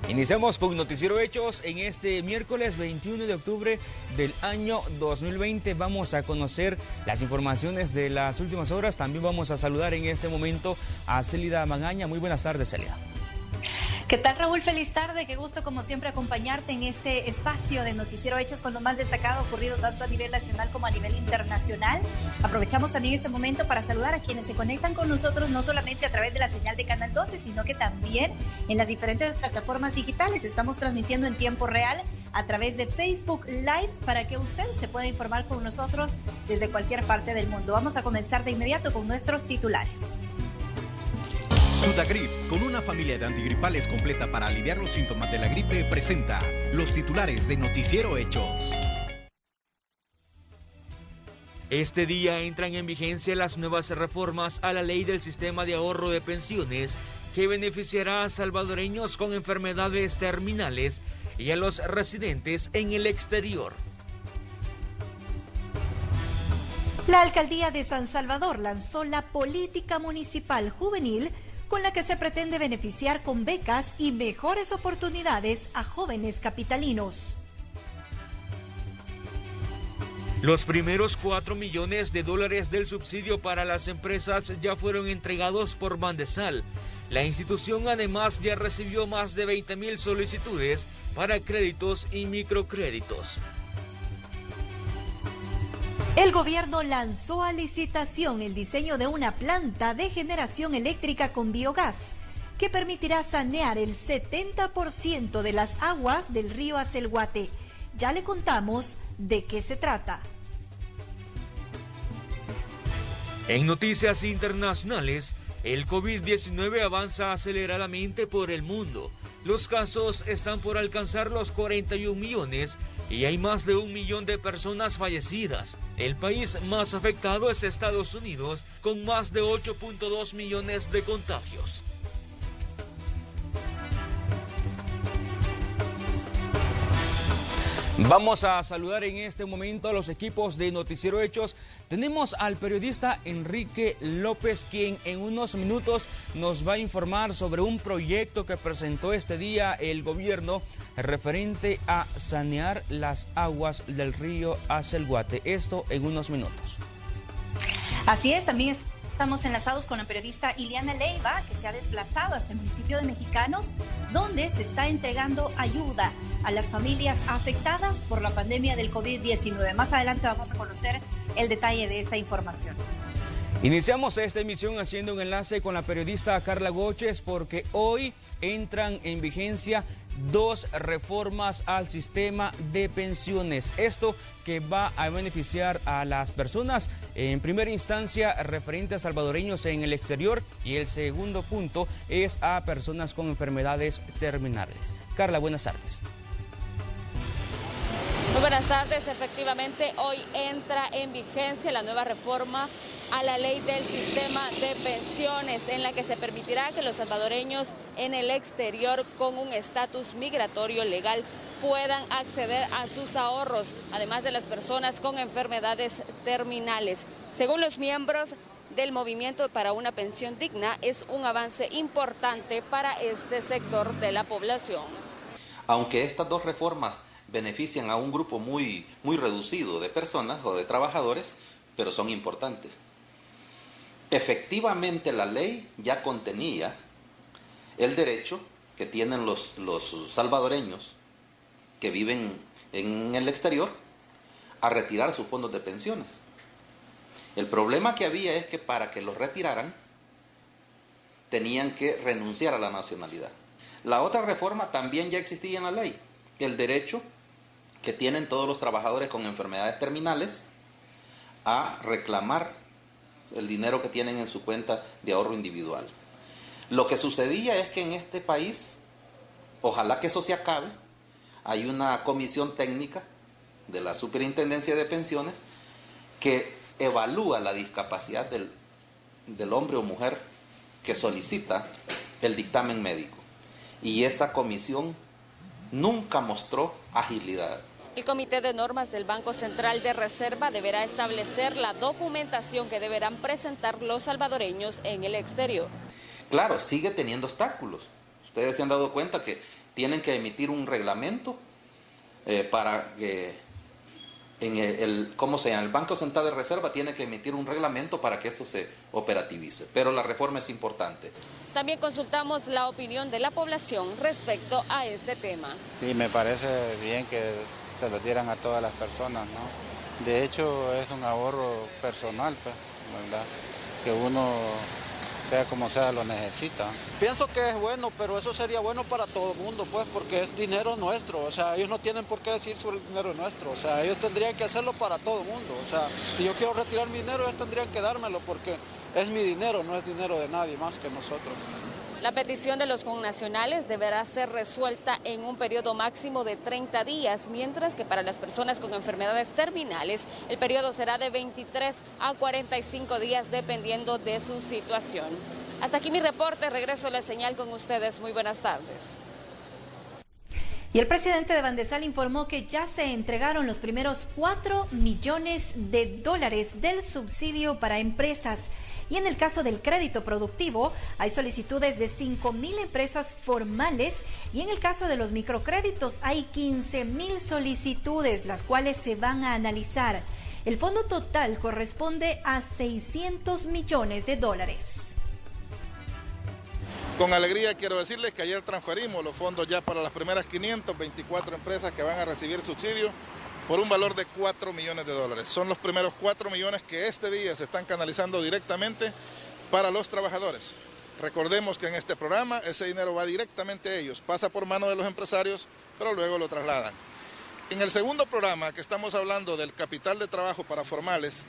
Iniciamos con Noticiero Hechos en este miércoles 21 de octubre del año 2020. Vamos a conocer las informaciones de las últimas horas. También vamos a saludar en este momento a Célida Magaña. Muy buenas tardes, Célida. ¿Qué tal, Raúl? Feliz tarde. Qué gusto, como siempre, acompañarte en este espacio de Noticiero Hechos con lo más destacado ocurrido tanto a nivel nacional como a nivel internacional. Aprovechamos también este momento para saludar a quienes se conectan con nosotros, no solamente a través de la señal de Canal 12, sino que también en las diferentes plataformas digitales. Estamos transmitiendo en tiempo real a través de Facebook Live para que usted se pueda informar con nosotros desde cualquier parte del mundo. Vamos a comenzar de inmediato con nuestros titulares. Sudagrip, con una familia de antigripales completa para aliviar los síntomas de la gripe, presenta los titulares de Noticiero Hechos. Este día entran en vigencia las nuevas reformas a la ley del sistema de ahorro de pensiones que beneficiará a salvadoreños con enfermedades terminales y a los residentes en el exterior. La alcaldía de San Salvador lanzó la política municipal juvenil con la que se pretende beneficiar con becas y mejores oportunidades a jóvenes capitalinos. Los primeros $4 millones del subsidio para las empresas ya fueron entregados por Bandesal. La institución además ya recibió más de 20,000 solicitudes para créditos y microcréditos. El gobierno lanzó a licitación el diseño de una planta de generación eléctrica con biogás que permitirá sanear el 70% de las aguas del río Acelguate. Ya le contamos de qué se trata. En noticias internacionales, el COVID-19 avanza aceleradamente por el mundo. Los casos están por alcanzar los 41 millones y hay más de 1 millón de personas fallecidas. El país más afectado es Estados Unidos, con más de 8.2 millones de contagios. Vamos a saludar en este momento a los equipos de Noticiero Hechos. Tenemos al periodista Enrique López, quien en unos minutos nos va a informar sobre un proyecto que presentó este día el gobierno referente a sanear las aguas del río Acelguate. Esto en unos minutos. Así es, también estamos enlazados con la periodista Iliana Leiva, que se ha desplazado hasta el municipio de Mexicanos, donde se está entregando ayuda a las familias afectadas por la pandemia del COVID-19. Más adelante vamos a conocer el detalle de esta información. Iniciamos esta emisión haciendo un enlace con la periodista Carla Goches porque hoy entran en vigencia 2 reformas al sistema de pensiones. Esto que va a beneficiar a las personas en primera instancia referente a salvadoreños en el exterior y el segundo punto es a personas con enfermedades terminales. Carla, buenas tardes. Muy buenas tardes. Efectivamente, hoy entra en vigencia la nueva reforma a la ley del sistema de pensiones, en la que se permitirá que los salvadoreños en el exterior con un estatus migratorio legal puedan acceder a sus ahorros, además de las personas con enfermedades terminales. Según los miembros del Movimiento para una Pensión Digna, es un avance importante para este sector de la población. Aunque estas 2 reformas benefician a un grupo muy reducido de personas o de trabajadores, pero son importantes. Efectivamente, la ley ya contenía el derecho que tienen los salvadoreños que viven en el exterior a retirar sus fondos de pensiones. El problema que había es que para que los retiraran tenían que renunciar a la nacionalidad. La otra reforma también ya existía en la ley, el derecho que tienen todos los trabajadores con enfermedades terminales a reclamar el dinero que tienen en su cuenta de ahorro individual. Lo que sucedía es que en este país, ojalá que eso se acabe, hay una comisión técnica de la Superintendencia de Pensiones que evalúa la discapacidad del hombre o mujer que solicita el dictamen médico. Y esa comisión nunca mostró agilidad. El Comité de Normas del Banco Central de Reserva deberá establecer la documentación que deberán presentar los salvadoreños en el exterior. Claro, sigue teniendo obstáculos. Ustedes se han dado cuenta que tienen que emitir un reglamento para que en el Banco Central de Reserva tiene que emitir un reglamento para que esto se operativice. Pero la reforma es importante. También consultamos la opinión de la población respecto a este tema. Sí, me parece bien que se lo dieran a todas las personas, ¿no? De hecho, es un ahorro personal, pues, ¿verdad? Que uno, sea como sea, lo necesita. Pienso que es bueno, pero eso sería bueno para todo el mundo, pues, porque es dinero nuestro. O sea, ellos no tienen por qué decir sobre el dinero nuestro. O sea, ellos tendrían que hacerlo para todo el mundo. O sea, si yo quiero retirar mi dinero, ellos tendrían que dármelo, porque es mi dinero, no es dinero de nadie más que nosotros. La petición de los connacionales deberá ser resuelta en un periodo máximo de 30 días, mientras que para las personas con enfermedades terminales el periodo será de 23 a 45 días dependiendo de su situación. Hasta aquí mi reporte, regreso a la señal con ustedes. Muy buenas tardes. Y el presidente de Bandesal informó que ya se entregaron los primeros 4 millones de dólares del subsidio para empresas. Y en el caso del crédito productivo, hay solicitudes de 5,000 empresas formales y en el caso de los microcréditos hay 15,000 solicitudes, las cuales se van a analizar. El fondo total corresponde a 600 millones de dólares. Con alegría quiero decirles que ayer transferimos los fondos ya para las primeras 524 empresas que van a recibir subsidio por un valor de 4 millones de dólares. Son los primeros 4 millones que este día se están canalizando directamente para los trabajadores. Recordemos que en este programa ese dinero va directamente a ellos, pasa por mano de los empresarios, pero luego lo trasladan. En el segundo programa, que estamos hablando del capital de trabajo para formales,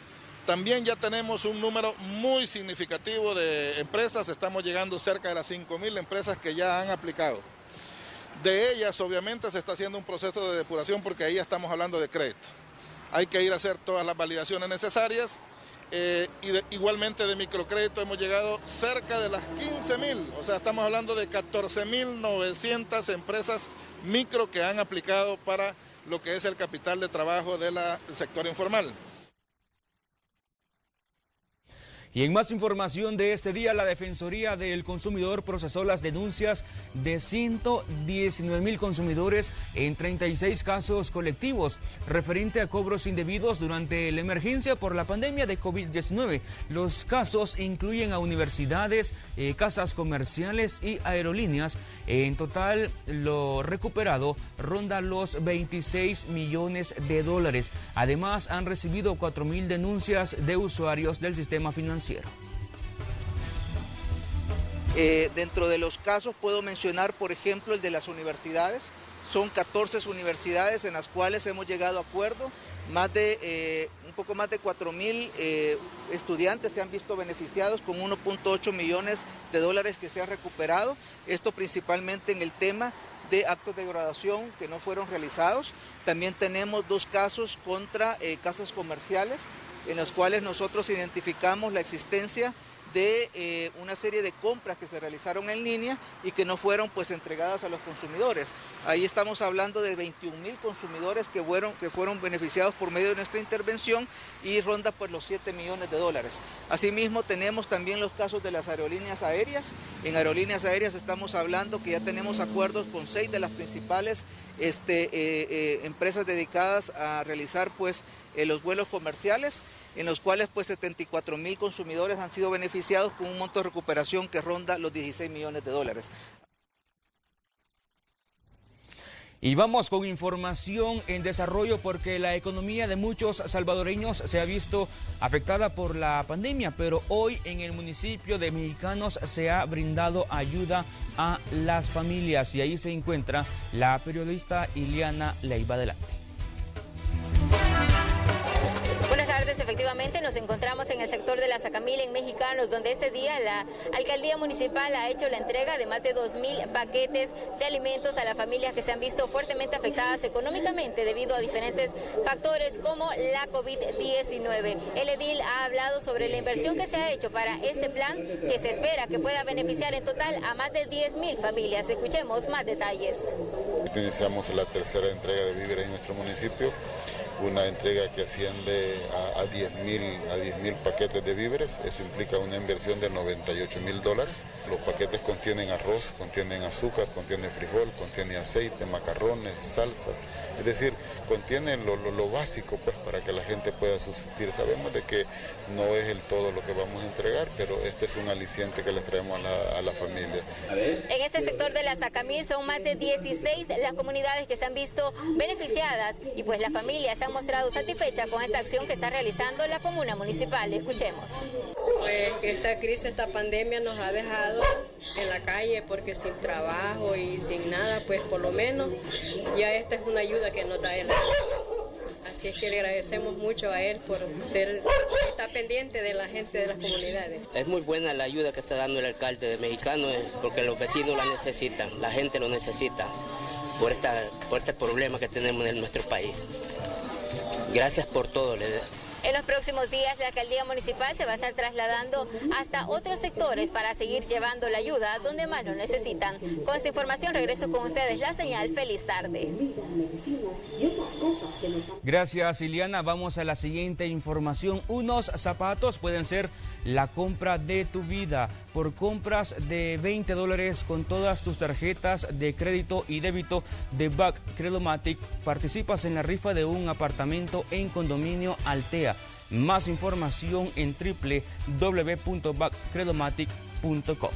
también ya tenemos un número muy significativo de empresas, estamos llegando cerca de las 5,000 empresas que ya han aplicado. De ellas, obviamente, se está haciendo un proceso de depuración porque ahí ya estamos hablando de crédito. Hay que ir a hacer todas las validaciones necesarias igualmente de microcrédito hemos llegado cerca de las 15,000, o sea, estamos hablando de 14,900 empresas micro que han aplicado para lo que es el capital de trabajo del sector informal. Y en más información de este día, la Defensoría del Consumidor procesó las denuncias de 119,000 consumidores en 36 casos colectivos referente a cobros indebidos durante la emergencia por la pandemia de COVID-19. Los casos incluyen a universidades, casas comerciales y aerolíneas. En total, lo recuperado ronda los 26 millones de dólares. Además, han recibido 4,000 denuncias de usuarios del sistema financiero. Dentro de los casos puedo mencionar, por ejemplo, el de las universidades. Son 14 universidades en las cuales hemos llegado a acuerdo. Un poco más de 4,000 estudiantes se han visto beneficiados con 1.8 millones de dólares que se han recuperado. Esto principalmente en el tema de actos de graduación que no fueron realizados. También tenemos 2 casos contra casas comerciales, en los cuales nosotros identificamos la existencia de una serie de compras que se realizaron en línea y que no fueron pues entregadas a los consumidores. Ahí estamos hablando de 21,000 consumidores que fueron beneficiados por medio de nuestra intervención y ronda pues los 7 millones de dólares. Asimismo tenemos también los casos de las aerolíneas aéreas. En aerolíneas aéreas estamos hablando que ya tenemos acuerdos con 6 de las principales empresas dedicadas a realizar pues los vuelos comerciales, en los cuales pues 74,000 consumidores han sido beneficiados con un monto de recuperación que ronda los 16 millones de dólares. Y vamos con información en desarrollo porque la economía de muchos salvadoreños se ha visto afectada por la pandemia, pero hoy en el municipio de Mexicanos se ha brindado ayuda a las familias y ahí se encuentra la periodista Iliana Leiva. Adelante. Buenas tardes, efectivamente nos encontramos en el sector de la Sacamil en Mexicanos, donde este día la alcaldía municipal ha hecho la entrega de más de 2,000 paquetes de alimentos a las familias que se han visto fuertemente afectadas económicamente debido a diferentes factores como la COVID-19. El edil ha hablado sobre la inversión que se ha hecho para este plan que se espera que pueda beneficiar en total a más de 10,000 familias. Escuchemos más detalles. Iniciamos la tercera entrega de víveres en nuestro municipio. una entrega que asciende a 10.000 paquetes de víveres. Eso implica una inversión de $98.000. Los paquetes contienen arroz, contienen azúcar, contienen frijol, contienen aceite, macarrones, salsas, es decir, contienen lo básico pues para que la gente pueda subsistir. Sabemos de que no es el todo lo que vamos a entregar, pero este es un aliciente que les traemos a la familia. En este sector de la Sacamil son más de 16 las comunidades que se han visto beneficiadas y pues las familias se han mostrado satisfechas con esta acción que está realizando la comuna municipal. Escuchemos. Pues que esta crisis, esta pandemia nos ha dejado en la calle porque sin trabajo y sin nada, pues por lo menos ya esta es una ayuda que nos da él. Así es que le agradecemos mucho a él por estar pendiente de la gente de las comunidades. Es muy buena la ayuda que está dando el alcalde de Mexicano porque los vecinos la necesitan, la gente lo necesita por este problema que tenemos en nuestro país. Gracias por todo. En los próximos días la alcaldía municipal se va a estar trasladando hasta otros sectores para seguir llevando la ayuda donde más lo necesitan. Con esta información regreso con ustedes La Señal. Feliz tarde. Gracias, Iliana. Vamos a la siguiente información. Unos zapatos pueden ser la compra de tu vida. Por compras de $20 con todas tus tarjetas de crédito y débito de Back Credomatic, participas en la rifa de un apartamento en Condominio Altea. Más información en www.backcredomatic.com.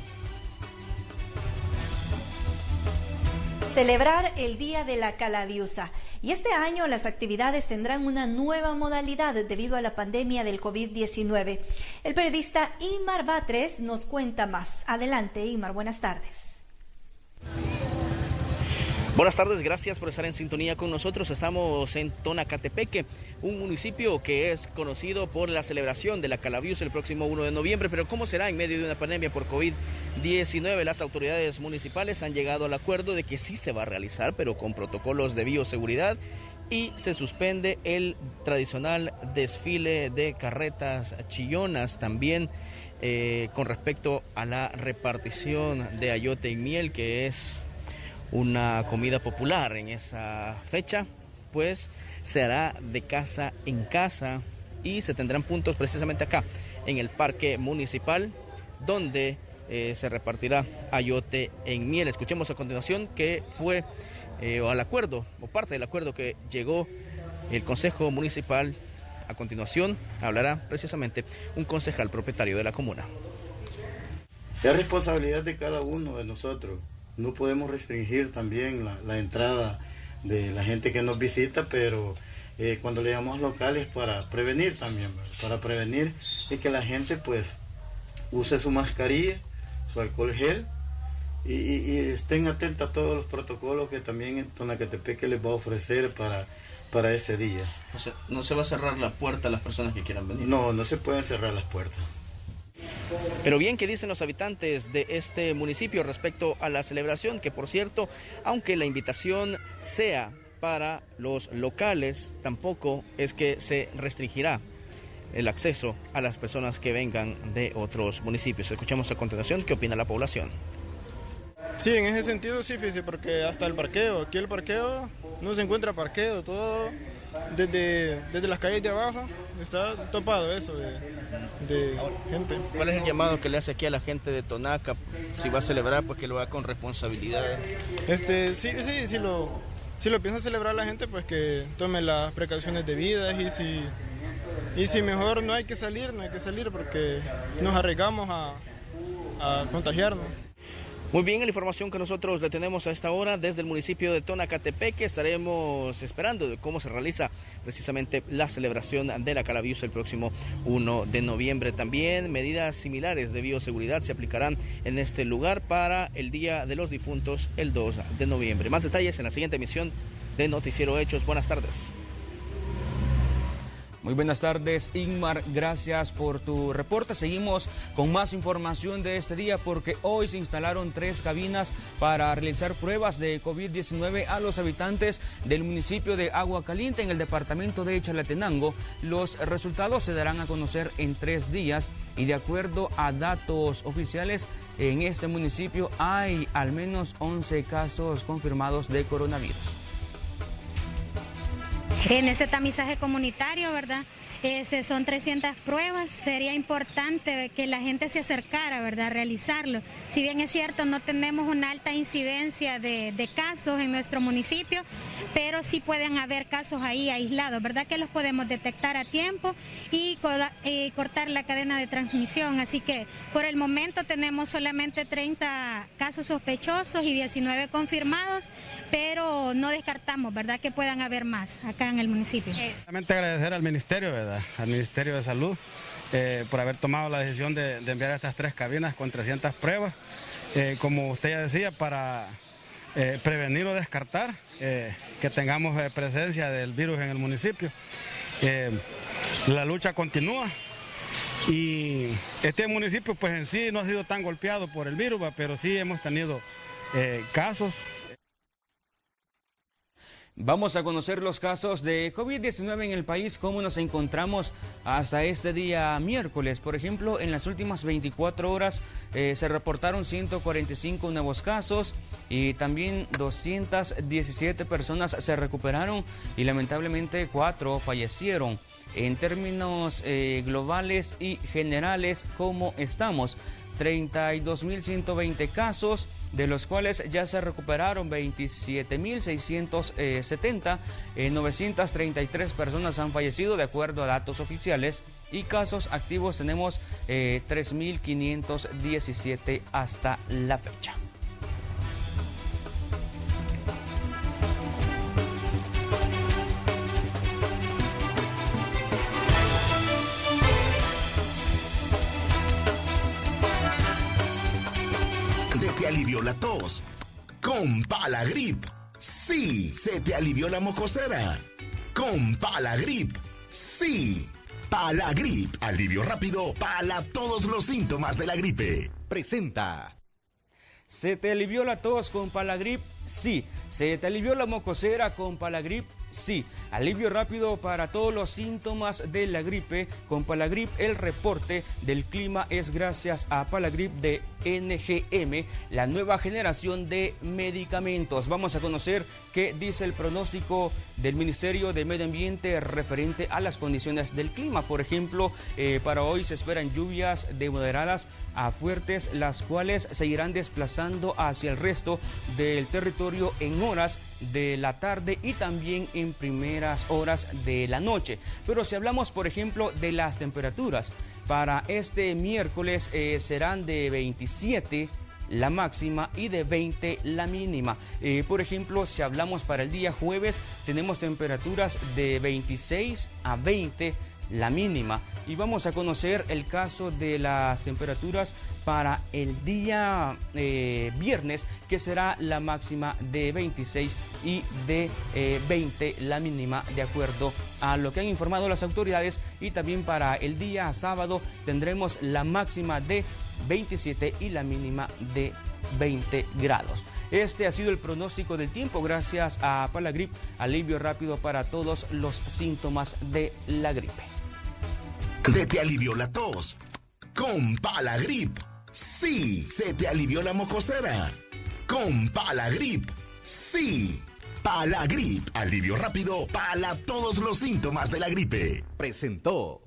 Celebrar el Día de la Calabiusa. Y este año las actividades tendrán una nueva modalidad debido a la pandemia del COVID-19. El periodista Imar Batres nos cuenta más. Adelante, Imar, buenas tardes. Buenas tardes, gracias por estar en sintonía con nosotros. Estamos en Tonacatepeque, un municipio que es conocido por la celebración de la Calabiusa el próximo 1 de noviembre. Pero ¿cómo será en medio de una pandemia por COVID-19? Las autoridades municipales han llegado al acuerdo de que sí se va a realizar, pero con protocolos de bioseguridad, y se suspende el tradicional desfile de carretas chillonas. También con respecto a la repartición de ayote y miel, que es una comida popular en esa fecha, pues se hará de casa en casa y se tendrán puntos precisamente acá en el parque municipal donde se repartirá ayote en miel. Escuchemos a continuación qué fue al acuerdo o parte del acuerdo que llegó el Consejo Municipal. A continuación hablará precisamente un concejal propietario de la comuna. Es responsabilidad de cada uno de nosotros. No podemos restringir también la entrada de la gente que nos visita, pero cuando le llamamos locales para prevenir también, ¿verdad? Para prevenir y que la gente pues use su mascarilla, su alcohol gel y estén atentos a todos los protocolos que también en Tonacatepeque les va a ofrecer para ese día. O sea, ¿no se va a cerrar la puerta a las personas que quieran venir? No, no se pueden cerrar las puertas. Pero bien, ¿qué dicen los habitantes de este municipio respecto a la celebración? Que por cierto, aunque la invitación sea para los locales, tampoco es que se restringirá el acceso a las personas que vengan de otros municipios. Escuchamos a continuación qué opina la población. Sí, en ese sentido sí, fíjese, porque hasta el parqueo, aquí el parqueo no se encuentra parqueo, todo desde las calles de abajo está topado eso de gente. ¿Cuál es el llamado que le hace aquí a la gente de Tonaca? Si va a celebrar, pues que lo haga con responsabilidad. Si lo piensa celebrar la gente, pues que tome las precauciones debidas y si mejor no hay que salir porque nos arriesgamos a contagiarnos. Muy bien, la información que nosotros le tenemos a esta hora desde el municipio de Tonacatepeque. Estaremos esperando de cómo se realiza precisamente la celebración de la Calabiusa el próximo 1 de noviembre. También medidas similares de bioseguridad se aplicarán en este lugar para el Día de los Difuntos el 2 de noviembre. Más detalles en la siguiente emisión de Noticiero Hechos. Buenas tardes. Muy buenas tardes, Ingmar, gracias por tu reporte. Seguimos con más información de este día porque hoy se instalaron 3 cabinas para realizar pruebas de COVID-19 a los habitantes del municipio de Agua Caliente en el departamento de Chalatenango. Los resultados se darán a conocer en 3 días y de acuerdo a datos oficiales en este municipio hay al menos 11 casos confirmados de coronavirus. En ese tamizaje comunitario, ¿verdad? Son 300 pruebas, sería importante que la gente se acercara, ¿verdad?, a realizarlo. Si bien es cierto, no tenemos una alta incidencia de casos en nuestro municipio, pero sí pueden haber casos ahí aislados, ¿verdad?, que los podemos detectar a tiempo y cortar la cadena de transmisión. Así que por el momento tenemos solamente 30 casos sospechosos y 19 confirmados, pero no descartamos, ¿verdad?, que puedan haber más acá en el municipio. Realmente agradecer al Ministerio, ¿verdad?, al Ministerio de Salud, por haber tomado la decisión de enviar estas 3 cabinas con 300 pruebas, como usted ya decía, para prevenir o descartar que tengamos presencia del virus en el municipio. La lucha continúa y este municipio pues en sí no ha sido tan golpeado por el virus, pero sí hemos tenido casos. Vamos a conocer los casos de COVID-19 en el país, cómo nos encontramos hasta este día miércoles. Por ejemplo, en las últimas 24 horas se reportaron 145 nuevos casos y también 217 personas se recuperaron y lamentablemente 4 fallecieron. En términos globales y generales, ¿cómo estamos? 32.120 casos, de los cuales ya se recuperaron 27.670, 933 personas han fallecido de acuerdo a datos oficiales y casos activos tenemos 3.517 hasta la fecha. ¿Se te alivió la tos? Con Palagrip. Sí, se te alivió la mocosera. Con Palagrip. Sí. Palagrip. Alivio rápido para todos los síntomas de la gripe. Presenta. ¿Se te alivió la tos con Palagrip? Sí. ¿Se te alivió la mocosera con Palagrip? Sí. Alivio rápido para todos los síntomas de la gripe. Con Palagrip el reporte del clima es gracias a Palagrip de NGM, la nueva generación de medicamentos. Vamos a conocer qué dice el pronóstico del Ministerio de Medio Ambiente referente a las condiciones del clima. Por ejemplo, para hoy se esperan lluvias de moderadas a fuertes, las cuales se irán desplazando hacia el resto del territorio en horas de la tarde y también en primeras horas de la noche. Pero si hablamos, por ejemplo, de las temperaturas, para este miércoles serán de 27 la máxima y de 20 la mínima. Por ejemplo, si hablamos para el día jueves, tenemos temperaturas de 26 a 20 la mínima. Y vamos a conocer el caso de las temperaturas para el día viernes, que será la máxima de 26 y de 20 la mínima, de acuerdo a lo que han informado las autoridades. Y también para el día sábado tendremos la máxima de 27 y la mínima de 20 grados. Este ha sido el pronóstico del tiempo gracias a Palagrip, alivio rápido para todos los síntomas de la gripe. ¿Se te alivió la tos? Con Palagrip. Sí, se te alivió la mocosera. Con Palagrip. Sí. Palagrip. Alivio rápido para todos los síntomas de la gripe. Presentó.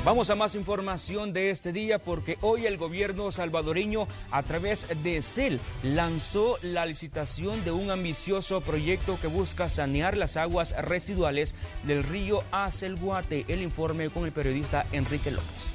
Vamos a más información de este día porque hoy el gobierno salvadoreño a través de CEL lanzó la licitación de un ambicioso proyecto que busca sanear las aguas residuales del río Acelguate. El informe con el periodista Enrique López.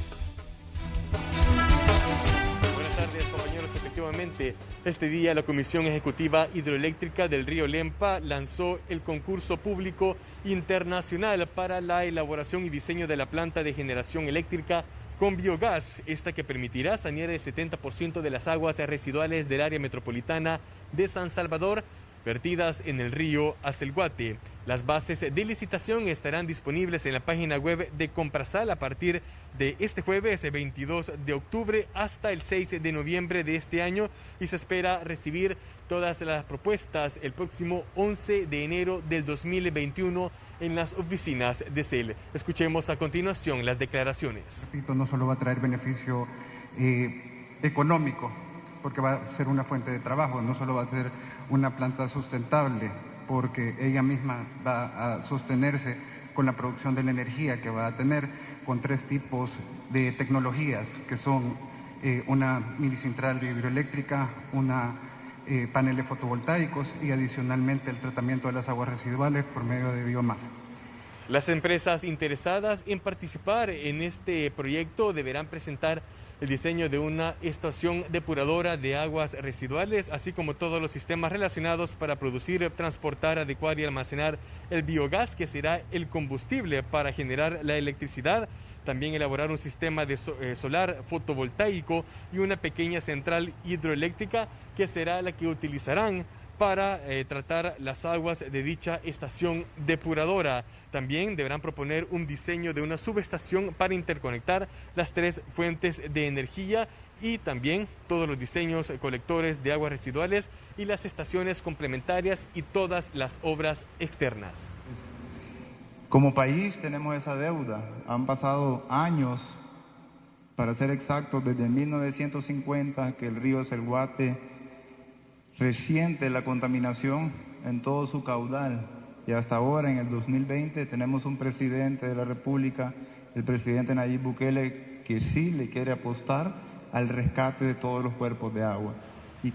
Buenas tardes, compañeros. Efectivamente, este día la Comisión Ejecutiva Hidroeléctrica del Río Lempa lanzó el concurso público internacional para la elaboración y diseño de la planta de generación eléctrica con biogás, esta que permitirá sanear el 70% de las aguas residuales del área metropolitana de San Salvador vertidas en el río Acelguate. Las bases de licitación estarán disponibles en la página web de Comprasal a partir de este jueves 22 de octubre hasta el 6 de noviembre de este año y se espera recibir todas las propuestas el próximo 11 de enero del 2021 en las oficinas de CEL. Escuchemos a continuación las declaraciones. No solo va a traer beneficio económico, porque va a ser una fuente de trabajo, no solo va a ser una planta sustentable, porque ella misma va a sostenerse con la producción de la energía que va a tener, con 3 tipos de tecnologías, que son una mini central hidroeléctrica, paneles fotovoltaicos y adicionalmente el tratamiento de las aguas residuales por medio de biomasa. Las empresas interesadas en participar en este proyecto deberán presentar el diseño de una estación depuradora de aguas residuales, así como todos los sistemas relacionados para producir, transportar, adecuar y almacenar el biogás, que será el combustible para generar la electricidad. También elaborar un sistema de solar fotovoltaico y una pequeña central hidroeléctrica, que será la que utilizarán para tratar las aguas de dicha estación depuradora. También deberán proponer un diseño de una subestación para interconectar las 3 fuentes de energía y también todos los diseños colectores de aguas residuales y las estaciones complementarias y todas las obras externas. Como país tenemos esa deuda. Han pasado años, para ser exactos, desde 1950 que el río Salguate resiente la contaminación en todo su caudal, y hasta ahora, en el 2020, tenemos un presidente de la República, el presidente Nayib Bukele, que sí le quiere apostar al rescate de todos los cuerpos de agua.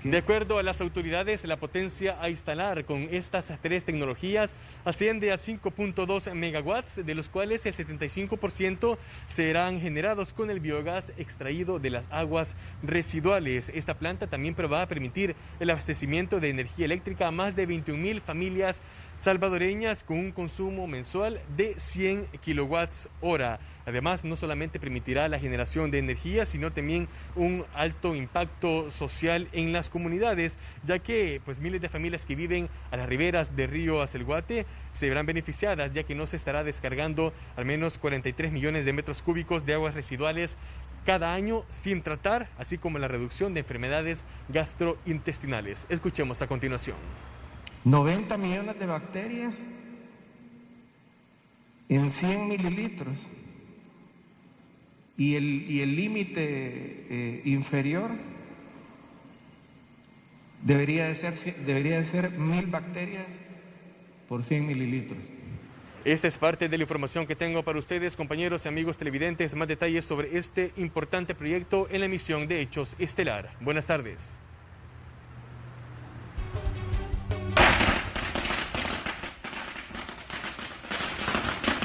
De acuerdo a las autoridades, la potencia a instalar con estas 3 tecnologías asciende a 5.2 megawatts, de los cuales el 75% serán generados con el biogás extraído de las aguas residuales. Esta planta también va a permitir el abastecimiento de energía eléctrica a más de 21,000 familias salvadoreñas con un consumo mensual de 100 kilowatts hora. Además, no solamente permitirá la generación de energía, sino también un alto impacto social en las comunidades, ya que miles de familias que viven a las riberas del río Acelguate se verán beneficiadas, ya que no se estará descargando al menos 43 millones de metros cúbicos de aguas residuales cada año sin tratar, así como la reducción de enfermedades gastrointestinales. Escuchemos a continuación. 90 millones de bacterias en 100 mililitros y el límite inferior debería de ser 1.000 bacterias por 100 mililitros. Esta es parte de la información que tengo para ustedes, compañeros y amigos televidentes. Más detalles sobre este importante proyecto en la emisión de Hechos Estelar. Buenas tardes.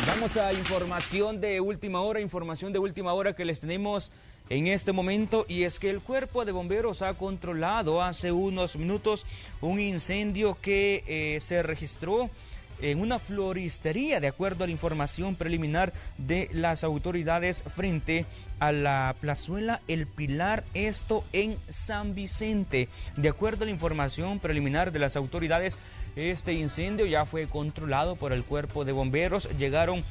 Vamos a información de última hora que les tenemos en este momento, y es que el Cuerpo de Bomberos ha controlado hace unos minutos un incendio que se registró en una floristería, de acuerdo a la información preliminar de las autoridades, frente a la plazuela El Pilar, esto en San Vicente. De acuerdo a la información preliminar de las autoridades, este incendio ya fue controlado por el Cuerpo de Bomberos. Llegaron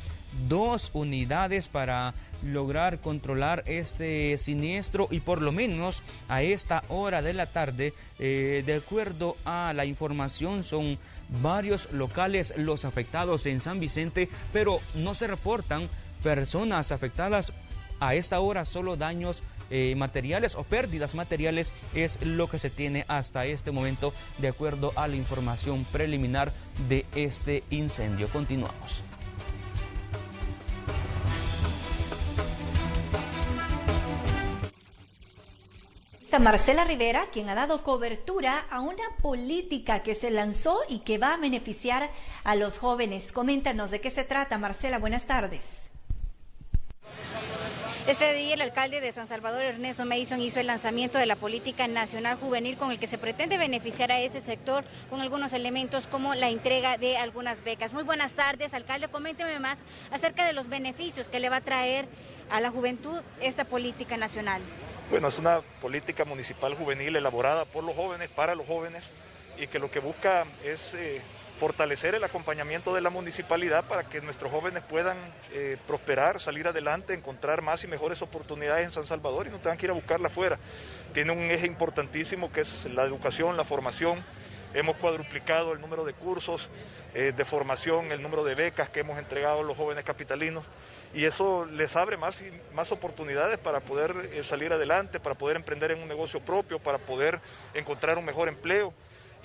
2 unidades para lograr controlar este siniestro, y por lo menos a esta hora de la tarde, de acuerdo a la información, son varios locales los afectados en San Vicente, pero no se reportan personas afectadas a esta hora, solo daños materiales o pérdidas materiales es lo que se tiene hasta este momento, de acuerdo a la información preliminar de este incendio. Continuamos. Marcela Rivera, quien ha dado cobertura a una política que se lanzó y que va a beneficiar a los jóvenes. Coméntanos de qué se trata, Marcela. Buenas tardes. Ese día el alcalde de San Salvador, Ernesto Mason, hizo el lanzamiento de la política nacional juvenil, con el que se pretende beneficiar a ese sector con algunos elementos como la entrega de algunas becas. Muy buenas tardes, alcalde. Coménteme más acerca de los beneficios que le va a traer a la juventud esta política nacional. Bueno, es una política municipal juvenil elaborada por los jóvenes, para los jóvenes, y que lo que busca es fortalecer el acompañamiento de la municipalidad para que nuestros jóvenes puedan prosperar, salir adelante, encontrar más y mejores oportunidades en San Salvador y no tengan que ir a buscarla afuera. Tiene un eje importantísimo que es la educación, la formación, hemos cuadruplicado el número de cursos de formación, el número de becas que hemos entregado a los jóvenes capitalinos, y eso les abre más oportunidades para poder salir adelante, para poder emprender en un negocio propio, para poder encontrar un mejor empleo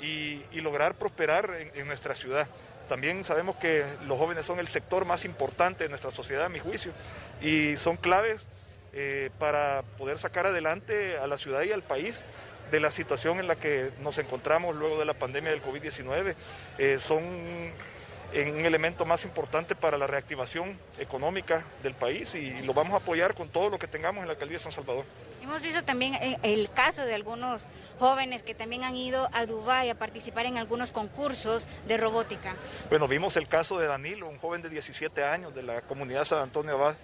y lograr prosperar en nuestra ciudad. También sabemos que los jóvenes son el sector más importante de nuestra sociedad, a mi juicio, y son claves para poder sacar adelante a la ciudad y al país de la situación en la que nos encontramos luego de la pandemia del COVID-19. Son un elemento más importante para la reactivación económica del país y lo vamos a apoyar con todo lo que tengamos en la Alcaldía de San Salvador. Hemos visto también el caso de algunos jóvenes que también han ido a Dubái a participar en algunos concursos de robótica. Bueno, vimos el caso de Danilo, un joven de 17 años de la comunidad San Antonio Abad,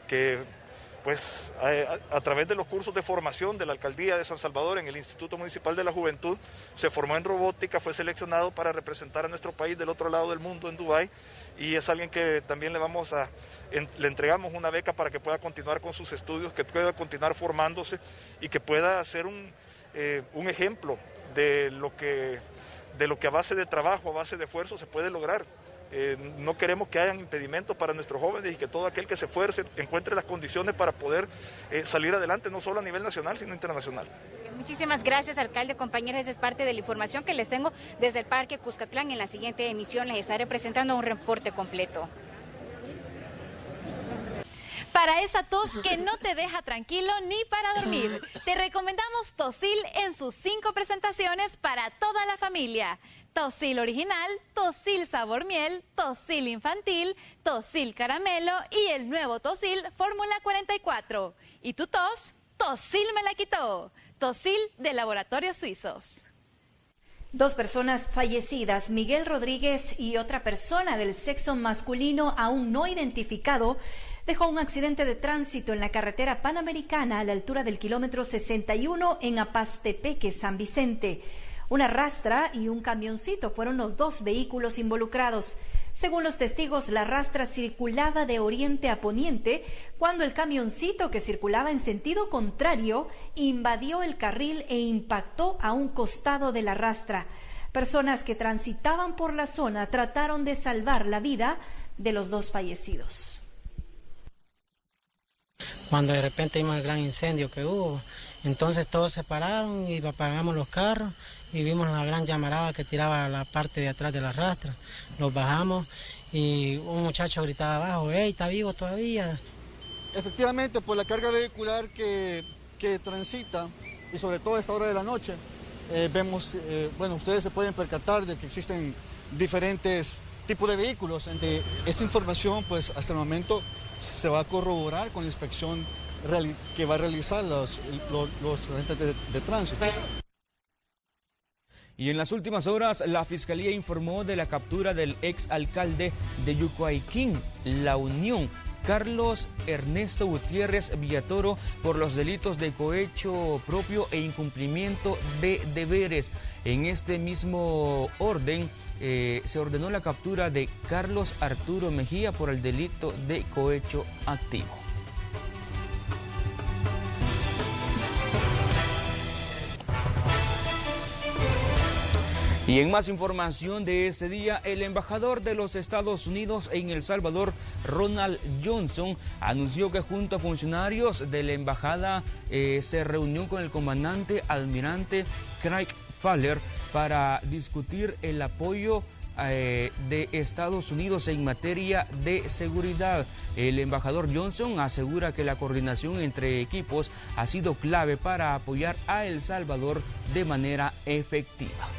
que pues a través de los cursos de formación de la Alcaldía de San Salvador en el Instituto Municipal de la Juventud, se formó en robótica, fue seleccionado para representar a nuestro país del otro lado del mundo en Dubái, y es alguien que también le entregamos una beca para que pueda continuar con sus estudios, que pueda continuar formándose y que pueda ser un ejemplo de lo que a base de trabajo, a base de esfuerzo se puede lograr. No queremos que hayan impedimentos para nuestros jóvenes y que todo aquel que se esfuerce encuentre las condiciones para poder salir adelante, no solo a nivel nacional, sino internacional. Muchísimas gracias, alcalde. Compañeros, esa es parte de la información que les tengo desde el Parque Cuscatlán. En la siguiente emisión les estaré presentando un reporte completo. Para esa tos que no te deja tranquilo ni para dormir, te recomendamos Tosil en sus 5 presentaciones para toda la familia. Tosil original, Tosil sabor miel, Tosil infantil, Tosil caramelo y el nuevo Tosil Fórmula 44. ¿Y tu tos? Tosil me la quitó. Tosil de Laboratorios Suizos. 2 personas fallecidas, Miguel Rodríguez y otra persona del sexo masculino aún no identificado, dejó un accidente de tránsito en la carretera panamericana a la altura del kilómetro 61 en Apastepeque, San Vicente. Una rastra y un camioncito fueron los 2 vehículos involucrados. Según los testigos, la rastra circulaba de oriente a poniente cuando el camioncito, que circulaba en sentido contrario, invadió el carril e impactó a un costado de la rastra. Personas que transitaban por la zona trataron de salvar la vida de los 2 fallecidos. Cuando de repente vimos el gran incendio que hubo, entonces todos se pararon y apagamos los carros y vimos la gran llamarada que tiraba la parte de atrás de la rastra. Los bajamos y un muchacho gritaba abajo: ¡Ey, está vivo todavía! Efectivamente, por la carga vehicular que transita, y sobre todo a esta hora de la noche, vemos, ustedes se pueden percatar de que existen diferentes tipos de vehículos. Esta información, pues hasta el momento, se va a corroborar con la inspección que va a realizar los agentes de tránsito. Y en las últimas horas, la Fiscalía informó de la captura del exalcalde de Yucuayquín, La Unión, Carlos Ernesto Gutiérrez Villatoro, por los delitos de cohecho propio e incumplimiento de deberes. En este mismo orden, se ordenó la captura de Carlos Arturo Mejía por el delito de cohecho activo. Y en más información de ese día, el embajador de los Estados Unidos en El Salvador, Ronald Johnson, anunció que junto a funcionarios de la embajada se reunió con el comandante almirante Craig Faller para discutir el apoyo de Estados Unidos en materia de seguridad. El embajador Johnson asegura que la coordinación entre equipos ha sido clave para apoyar a El Salvador de manera efectiva.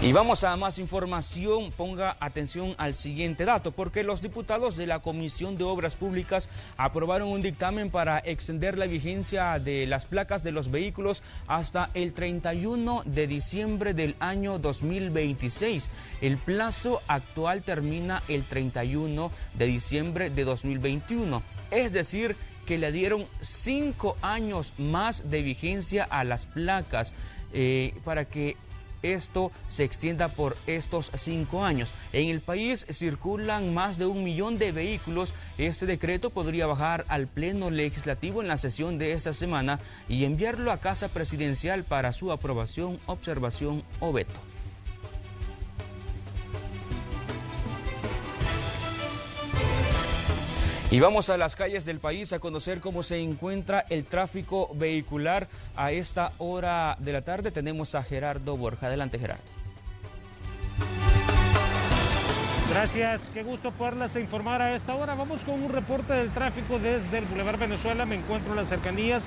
Y vamos a más información. Ponga atención al siguiente dato, porque los diputados de la Comisión de Obras Públicas aprobaron un dictamen para extender la vigencia de las placas de los vehículos hasta el 31 de diciembre del año 2026. El plazo actual termina el 31 de diciembre de 2021, es decir, que le dieron 5 años más de vigencia a las placas para que esto se extienda por estos 5 años. En el país circulan más de 1 millón de vehículos. Este decreto podría bajar al Pleno Legislativo en la sesión de esta semana y enviarlo a Casa Presidencial para su aprobación, observación o veto. Y vamos a las calles del país a conocer cómo se encuentra el tráfico vehicular a esta hora de la tarde. Tenemos a Gerardo Borja. Adelante, Gerardo. Gracias, qué gusto poderlas informar a esta hora. Vamos con un reporte del tráfico desde el Boulevard Venezuela. Me encuentro en las cercanías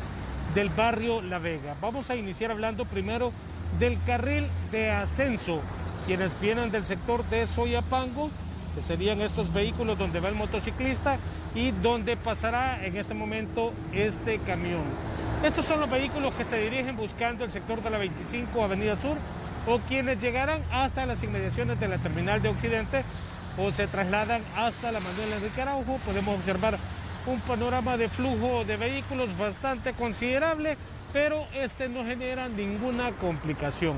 del barrio La Vega. Vamos a iniciar hablando primero del carril de ascenso. Quienes vienen del sector de Soyapango, que serían estos vehículos donde va el motociclista y donde pasará en este momento este camión. Estos son los vehículos que se dirigen buscando el sector de la 25 Avenida Sur o quienes llegarán hasta las inmediaciones de la terminal de Occidente o se trasladan hasta la Manuel Enrique Araujo. Podemos observar un panorama de flujo de vehículos bastante considerable, pero este no genera ninguna complicación.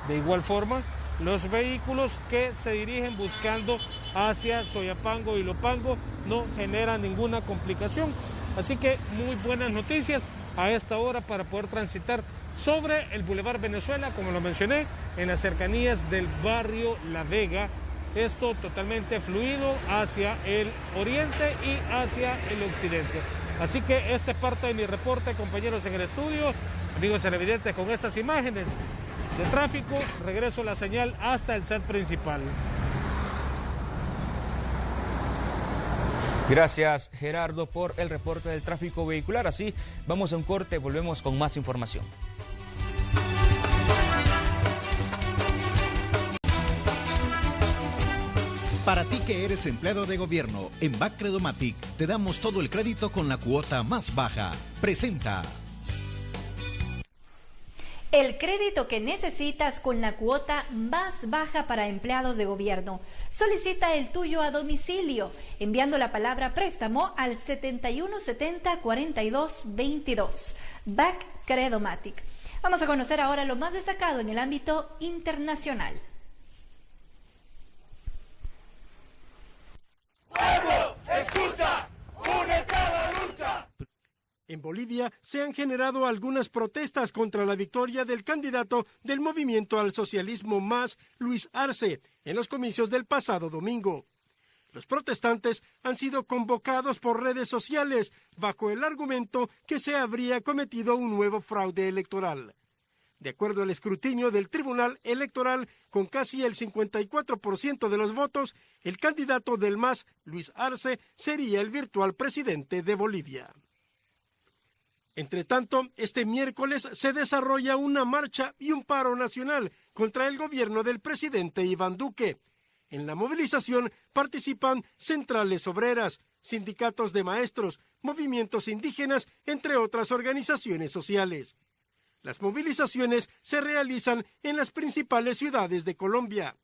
De igual forma, los vehículos que se dirigen buscando hacia Soyapango y Lopango no generan ninguna complicación. Así que muy buenas noticias a esta hora para poder transitar sobre el Boulevard Venezuela, como lo mencioné, en las cercanías del barrio La Vega. Esto totalmente fluido hacia el oriente y hacia el occidente. Así que esta es parte de mi reporte, compañeros en el estudio, amigos televidentes, con estas imágenes de tráfico. Regreso la señal hasta el set principal. Gracias, Gerardo, por el reporte del tráfico vehicular. Así, vamos a un corte, volvemos con más información. Para ti que eres empleado de gobierno, en Bacredomatic te damos todo el crédito con la cuota más baja. Presenta. El crédito que necesitas con la cuota más baja para empleados de gobierno. Solicita el tuyo a domicilio, enviando la palabra préstamo al 7170-4222. Bacredomatic. Vamos a conocer ahora lo más destacado en el ámbito internacional. ¡Pueblo, escucha! ¡Únete a la lucha! En Bolivia se han generado algunas protestas contra la victoria del candidato del Movimiento al Socialismo Más, Luis Arce, en los comicios del pasado domingo. Los protestantes han sido convocados por redes sociales bajo el argumento que se habría cometido un nuevo fraude electoral. De acuerdo al escrutinio del Tribunal Electoral, con casi el 54% de los votos, el candidato del MAS, Luis Arce, sería el virtual presidente de Bolivia. Entre tanto, este miércoles se desarrolla una marcha y un paro nacional contra el gobierno del presidente Iván Duque. En la movilización participan centrales obreras, sindicatos de maestros, movimientos indígenas, entre otras organizaciones sociales. Las movilizaciones se realizan en las principales ciudades de Colombia.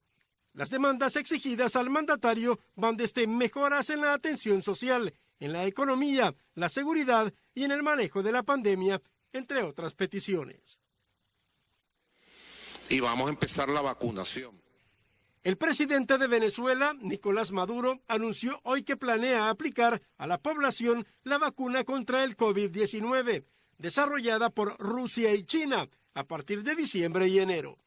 Las demandas exigidas al mandatario van desde mejoras en la atención social, en la economía, la seguridad y en el manejo de la pandemia, entre otras peticiones. Y vamos a empezar la vacunación. El presidente de Venezuela, Nicolás Maduro, anunció hoy que planea aplicar a la población la vacuna contra el COVID-19, desarrollada por Rusia y China, a partir de diciembre y enero.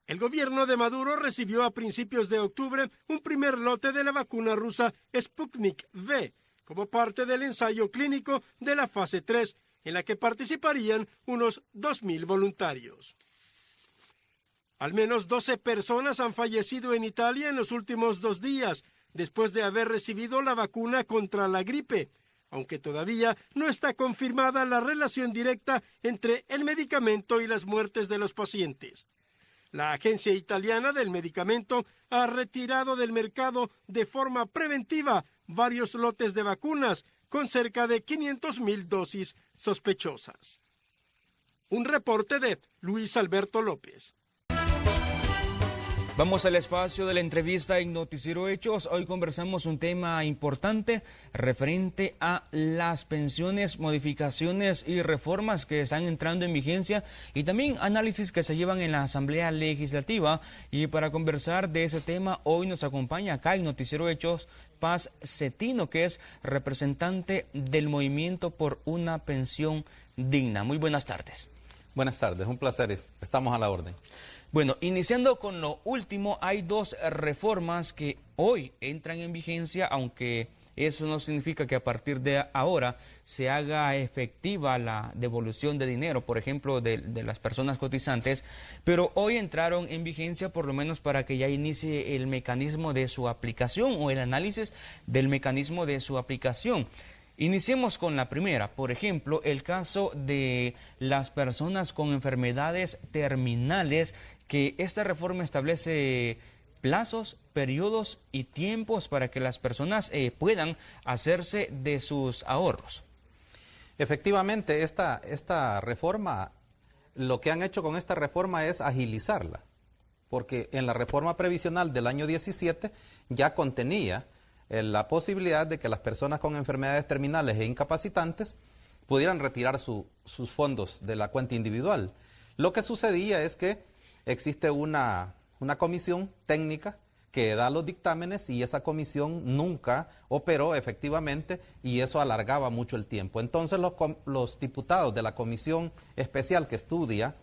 El gobierno de Maduro recibió a principios de octubre un primer lote de la vacuna rusa Sputnik V, como parte del ensayo clínico de la fase 3, en la que participarían unos 2.000 voluntarios. Al menos 12 personas han fallecido en Italia en los últimos 2 días, después de haber recibido la vacuna contra la gripe, aunque todavía no está confirmada la relación directa entre el medicamento y las muertes de los pacientes. La Agencia Italiana del Medicamento ha retirado del mercado de forma preventiva varios lotes de vacunas con cerca de 500.000 dosis sospechosas. Un reporte de Luis Alberto López. Vamos al espacio de la entrevista en Noticiero Hechos. Hoy conversamos un tema importante referente a las pensiones, modificaciones y reformas que están entrando en vigencia y también análisis que se llevan en la Asamblea Legislativa. Y para conversar de ese tema, hoy nos acompaña acá en Noticiero Hechos Paz Cetino, que es representante del Movimiento por una Pensión Digna. Muy buenas tardes. Buenas tardes, un placer, estamos a la orden. Bueno, iniciando con lo último, hay dos reformas que hoy entran en vigencia, aunque eso no significa que a partir de ahora se haga efectiva la devolución de dinero, por ejemplo, de las personas cotizantes, pero hoy entraron en vigencia por lo menos para que ya inicie el mecanismo de su aplicación o el análisis del mecanismo de su aplicación. Iniciemos con la primera, por ejemplo, el caso de las personas con enfermedades terminales, que esta reforma establece plazos, periodos y tiempos para que las personas puedan hacerse de sus ahorros. Efectivamente, esta reforma, lo que han hecho con esta reforma es agilizarla, porque en la reforma previsional del año 17 ya contenía la posibilidad de que las personas con enfermedades terminales e incapacitantes pudieran retirar sus fondos de la cuenta individual. Lo que sucedía es que existe una comisión técnica que da los dictámenes y esa comisión nunca operó efectivamente y eso alargaba mucho el tiempo. Entonces los diputados de la comisión especial que estudia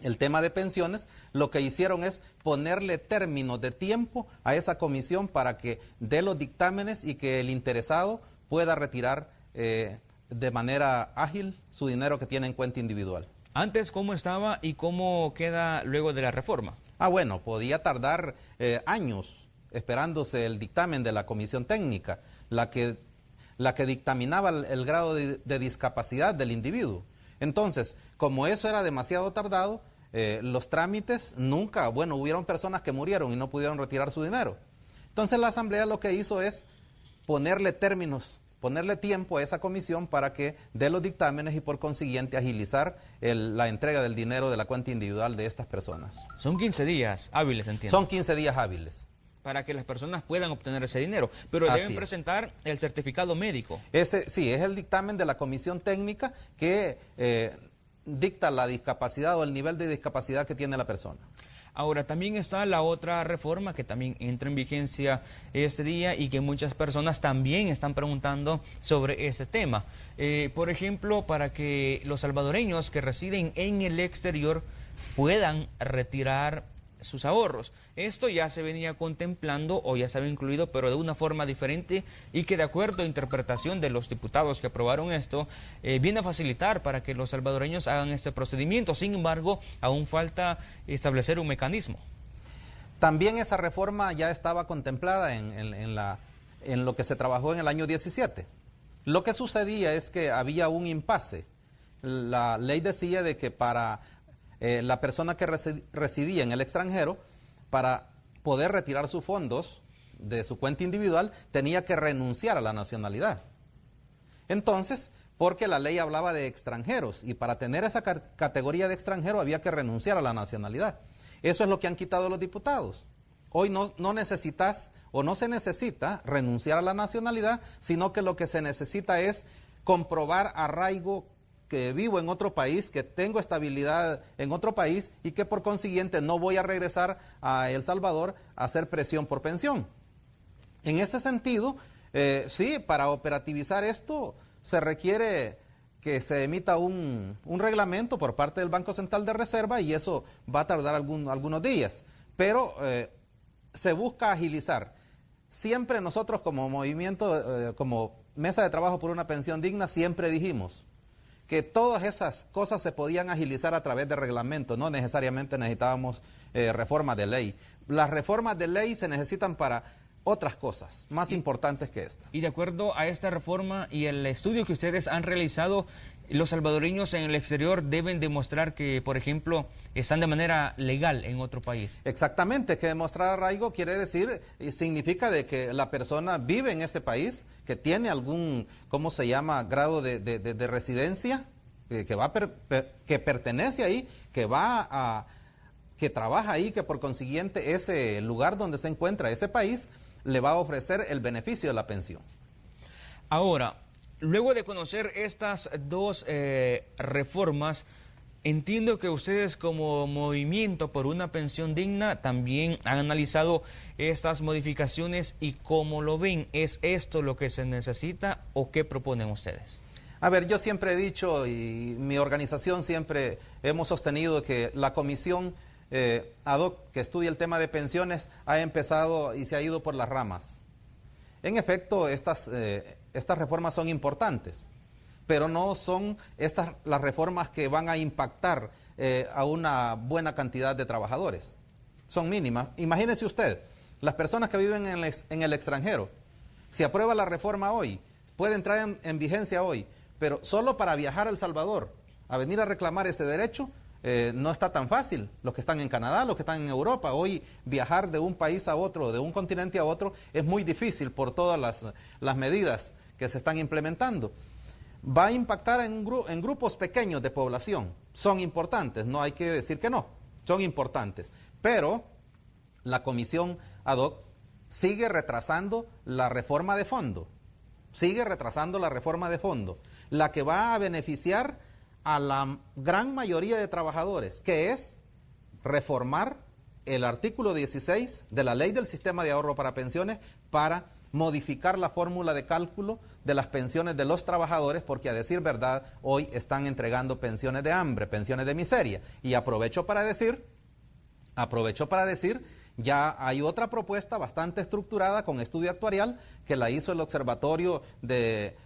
el tema de pensiones, lo que hicieron es ponerle términos de tiempo a esa comisión para que dé los dictámenes y que el interesado pueda retirar de manera ágil su dinero que tiene en cuenta individual. Antes, ¿cómo estaba y cómo queda luego de la reforma? Bueno, podía tardar años esperándose el dictamen de la comisión técnica, la que dictaminaba el grado de discapacidad del individuo. Entonces, como eso era demasiado tardado, los trámites nunca, hubieron personas que murieron y no pudieron retirar su dinero. Entonces la Asamblea lo que hizo es ponerle términos, ponerle tiempo a esa comisión para que dé los dictámenes y por consiguiente agilizar la entrega del dinero de la cuenta individual de estas personas. Son 15 días hábiles, entiendo. Son 15 días hábiles. Para que las personas puedan obtener ese dinero, pero deben presentar el certificado médico. Sí, es el dictamen de la comisión técnica que dicta la discapacidad o el nivel de discapacidad que tiene la persona. Ahora, también está la otra reforma que también entra en vigencia este día y que muchas personas también están preguntando sobre ese tema. Por ejemplo, para que los salvadoreños que residen en el exterior puedan retirar sus ahorros. Esto ya se venía contemplando o ya se había incluido, pero de una forma diferente y que de acuerdo a interpretación de los diputados que aprobaron esto, viene a facilitar para que los salvadoreños hagan este procedimiento. Sin embargo, aún falta establecer un mecanismo. También esa reforma ya estaba contemplada en lo que se trabajó en el año 17. Lo que sucedía es que había un impasse. La ley decía de que para la persona que residía en el extranjero, para poder retirar sus fondos de su cuenta individual, tenía que renunciar a la nacionalidad. Entonces, porque la ley hablaba de extranjeros, y para tener esa categoría de extranjero había que renunciar a la nacionalidad. Eso es lo que han quitado los diputados. Hoy no necesitas o no se necesita renunciar a la nacionalidad, sino que lo que se necesita es comprobar arraigo, que vivo en otro país, que tengo estabilidad en otro país y que por consiguiente no voy a regresar a El Salvador a hacer presión por pensión. En ese sentido, sí, para operativizar esto se requiere que se emita un reglamento por parte del Banco Central de Reserva y eso va a tardar algunos días, pero se busca agilizar. Siempre nosotros como movimiento, como Mesa de Trabajo por una Pensión Digna, siempre dijimos que todas esas cosas se podían agilizar a través de reglamentos, no necesariamente necesitábamos reformas de ley. Las reformas de ley se necesitan para otras cosas más importantes que esta. Y de acuerdo a esta reforma y el estudio que ustedes han realizado, los salvadoreños en el exterior deben demostrar que, por ejemplo, están de manera legal en otro país. Exactamente, que demostrar arraigo quiere decir, significa de que la persona vive en este país, que tiene algún, ¿cómo se llama?, grado de residencia, que pertenece ahí, que que trabaja ahí, que por consiguiente ese lugar donde se encuentra ese país le va a ofrecer el beneficio de la pensión. Ahora, luego de conocer estas dos reformas, entiendo que ustedes como Movimiento por una Pensión Digna también han analizado estas modificaciones y cómo lo ven. ¿Es esto lo que se necesita o qué proponen ustedes? A ver, yo siempre he dicho y mi organización siempre hemos sostenido que la comisión ad hoc que estudia el tema de pensiones ha empezado y se ha ido por las ramas. En efecto, estas reformas son importantes, pero no son las reformas que van a impactar a una buena cantidad de trabajadores. Son mínimas. Imagínese usted, las personas que viven en el extranjero, si aprueba la reforma hoy, puede entrar en vigencia hoy, pero solo para viajar a El Salvador, a venir a reclamar ese derecho, no está tan fácil. Los que están en Canadá, los que están en Europa, hoy viajar de un país a otro, de un continente a otro, es muy difícil por todas las medidas que se están implementando. Va a impactar en grupos pequeños de población. Son importantes, no hay que decir que no, son importantes. Pero la comisión ad hoc sigue retrasando la reforma de fondo. Sigue retrasando la reforma de fondo, la que va a beneficiar a la gran mayoría de trabajadores, que es reformar el artículo 16 de la Ley del Sistema de Ahorro para Pensiones para modificar la fórmula de cálculo de las pensiones de los trabajadores, porque a decir verdad, hoy están entregando pensiones de hambre, pensiones de miseria. Y aprovecho para decir, ya hay otra propuesta bastante estructurada con estudio actuarial que la hizo el Observatorio de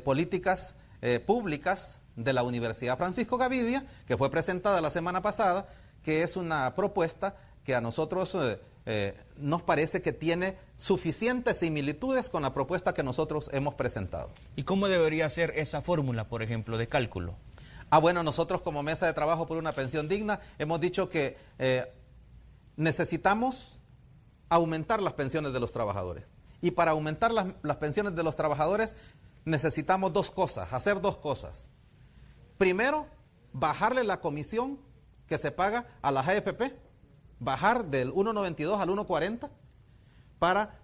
Políticas Públicas de la Universidad Francisco Gavidia, que fue presentada la semana pasada, que es una propuesta que a nosotros nos parece que tiene suficientes similitudes con la propuesta que nosotros hemos presentado. ¿Y cómo debería ser esa fórmula, por ejemplo, de cálculo? Bueno, nosotros como Mesa de Trabajo por una Pensión Digna hemos dicho que necesitamos aumentar las pensiones de los trabajadores. Y para aumentar las pensiones de los trabajadores necesitamos hacer dos cosas. Primero, bajarle la comisión que se paga a las AFP, bajar del 1.92 al 1.40 para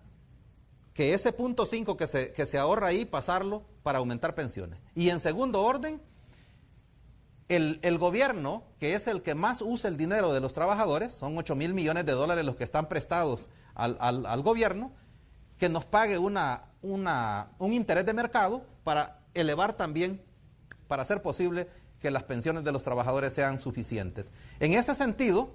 que ese 0.5 que se ahorra ahí, pasarlo para aumentar pensiones. Y en segundo orden, el gobierno, que es el que más usa el dinero de los trabajadores, son 8.000 millones de dólares los que están prestados al gobierno, que nos pague un interés de mercado para elevar también, para hacer posible que las pensiones de los trabajadores sean suficientes. En ese sentido,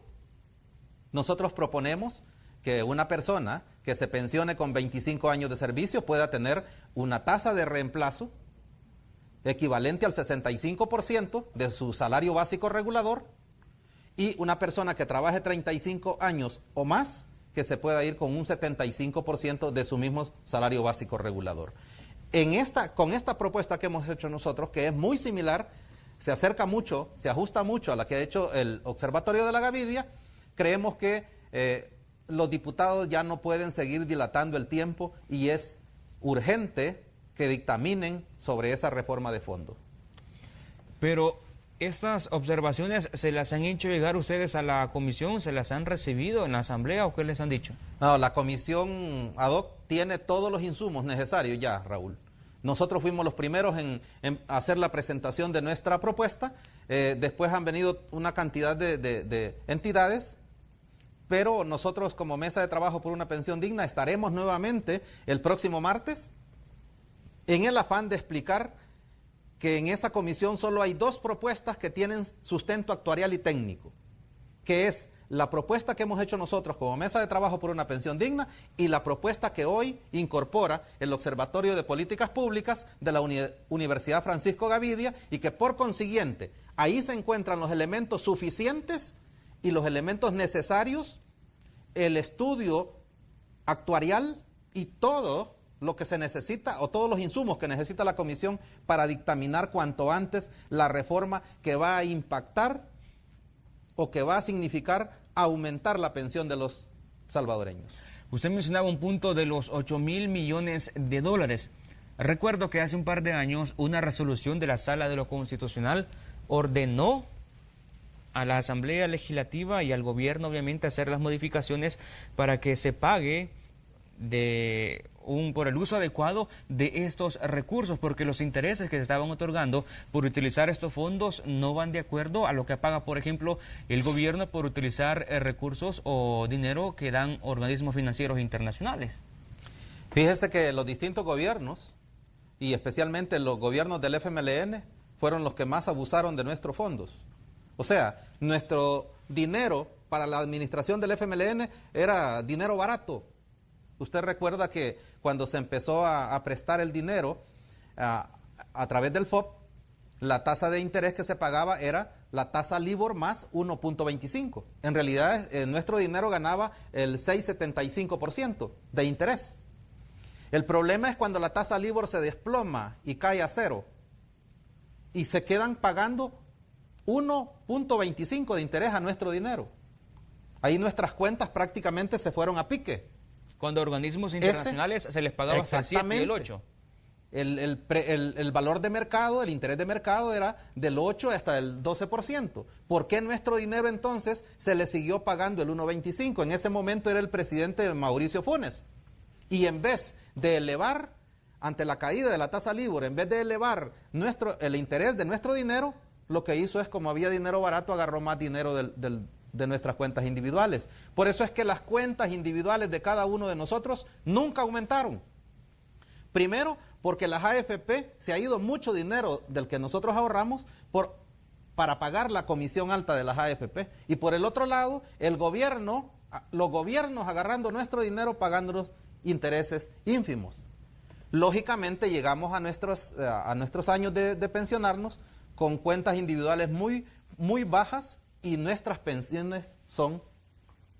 nosotros proponemos que una persona que se pensione con 25 años de servicio pueda tener una tasa de reemplazo equivalente al 65% de su salario básico regulador, y una persona que trabaje 35 años o más que se pueda ir con un 75% de su mismo salario básico regulador. Con esta propuesta que hemos hecho nosotros, que es muy similar, se acerca mucho, se ajusta mucho a la que ha hecho el Observatorio de la Gavidia, creemos que los diputados ya no pueden seguir dilatando el tiempo y es urgente que dictaminen sobre esa reforma de fondo. Pero estas observaciones, ¿se las han hecho llegar ustedes a la comisión? ¿Se las han recibido en la asamblea o qué les han dicho? No, la comisión ad hoc tiene todos los insumos necesarios ya, Raúl. Nosotros fuimos los primeros en hacer la presentación de nuestra propuesta, después han venido una cantidad de entidades, pero nosotros como Mesa de Trabajo por una Pensión Digna estaremos nuevamente el próximo martes en el afán de explicar que en esa comisión solo hay dos propuestas que tienen sustento actuarial y técnico, que es la propuesta que hemos hecho nosotros como Mesa de Trabajo por una Pensión Digna y la propuesta que hoy incorpora el Observatorio de Políticas Públicas de la Universidad Francisco Gavidia, y que por consiguiente ahí se encuentran los elementos suficientes y los elementos necesarios, el estudio actuarial y todo lo que se necesita, o todos los insumos que necesita la comisión para dictaminar cuanto antes la reforma que va a impactar o que va a significar aumentar la pensión de los salvadoreños. Usted mencionaba un punto de los 8.000 millones de dólares. Recuerdo que hace un par de años una resolución de la Sala de lo Constitucional ordenó a la Asamblea Legislativa y al gobierno, obviamente, hacer las modificaciones para que se pague por el uso adecuado de estos recursos, porque los intereses que se estaban otorgando por utilizar estos fondos no van de acuerdo a lo que paga, por ejemplo, el gobierno por utilizar recursos o dinero que dan organismos financieros internacionales. Fíjese que los distintos gobiernos, y especialmente los gobiernos del FMLN, fueron los que más abusaron de nuestros fondos. O sea, nuestro dinero para la administración del FMLN era dinero barato. Usted recuerda que cuando se empezó a prestar el dinero a través del FOP, la tasa de interés que se pagaba era la tasa LIBOR más 1.25. En realidad, nuestro dinero ganaba el 6,75% de interés. El problema es cuando la tasa LIBOR se desploma y cae a cero y se quedan pagando 1.25 de interés a nuestro dinero. Ahí nuestras cuentas prácticamente se fueron a pique. Cuando a organismos internacionales se les pagaba hasta el 7 y el 8. El valor de mercado, el interés de mercado era del 8 hasta el 12%. ¿Por qué nuestro dinero entonces se le siguió pagando el 1.25? En ese momento era el presidente Mauricio Funes. Y en vez de elevar, ante la caída de la tasa LIBOR, en vez de elevar el interés de nuestro dinero, lo que hizo es, como había dinero barato, agarró más dinero de nuestras cuentas individuales. Por eso es que las cuentas individuales de cada uno de nosotros nunca aumentaron. Primero, porque las AFP se ha ido mucho dinero del que nosotros ahorramos para pagar la comisión alta de las AFP. Y por el otro lado, los gobiernos agarrando nuestro dinero pagándonos intereses ínfimos. Lógicamente llegamos a nuestros años de pensionarnos con cuentas individuales muy, muy bajas, y nuestras pensiones son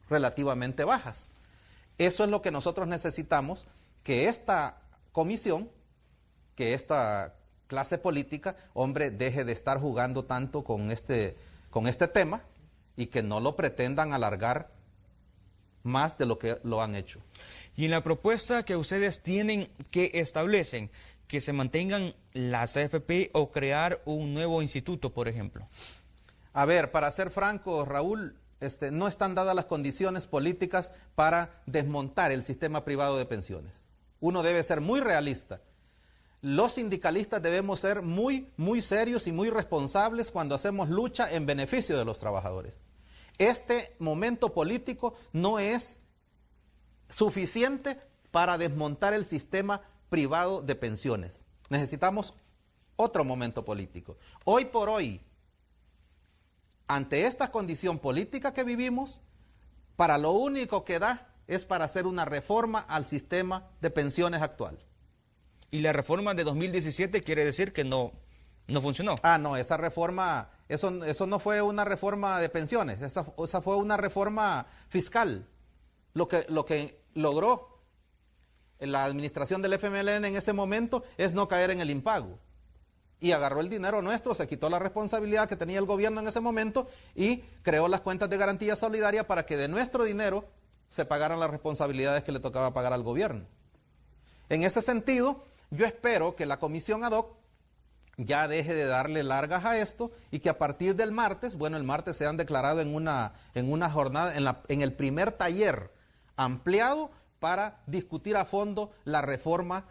relativamente bajas. Eso es lo que nosotros necesitamos, que esta comisión, que esta clase política, hombre, deje de estar jugando tanto con este tema y que no lo pretendan alargar más de lo que lo han hecho. Y en la propuesta que ustedes tienen, que establecen que se mantengan las AFP o crear un nuevo instituto, por ejemplo. A ver, para ser franco, Raúl, no están dadas las condiciones políticas para desmontar el sistema privado de pensiones. Uno debe ser muy realista. Los sindicalistas debemos ser muy, muy serios y muy responsables cuando hacemos lucha en beneficio de los trabajadores. Este momento político no es suficiente para desmontar el sistema privado de pensiones. Necesitamos otro momento político. Hoy por hoy, ante esta condición política que vivimos, para lo único que da es para hacer una reforma al sistema de pensiones actual. ¿Y la reforma de 2017 quiere decir que no funcionó? Ah, no, esa reforma, eso no fue una reforma de pensiones, esa fue una reforma fiscal. Lo que logró la administración del FMLN en ese momento es no caer en el impago. Y agarró el dinero nuestro, se quitó la responsabilidad que tenía el gobierno en ese momento y creó las cuentas de garantía solidaria para que de nuestro dinero se pagaran las responsabilidades que le tocaba pagar al gobierno. En ese sentido, yo espero que la comisión ad hoc ya deje de darle largas a esto y que a partir del martes, el martes se han declarado en una jornada, en el primer taller ampliado para discutir a fondo la reforma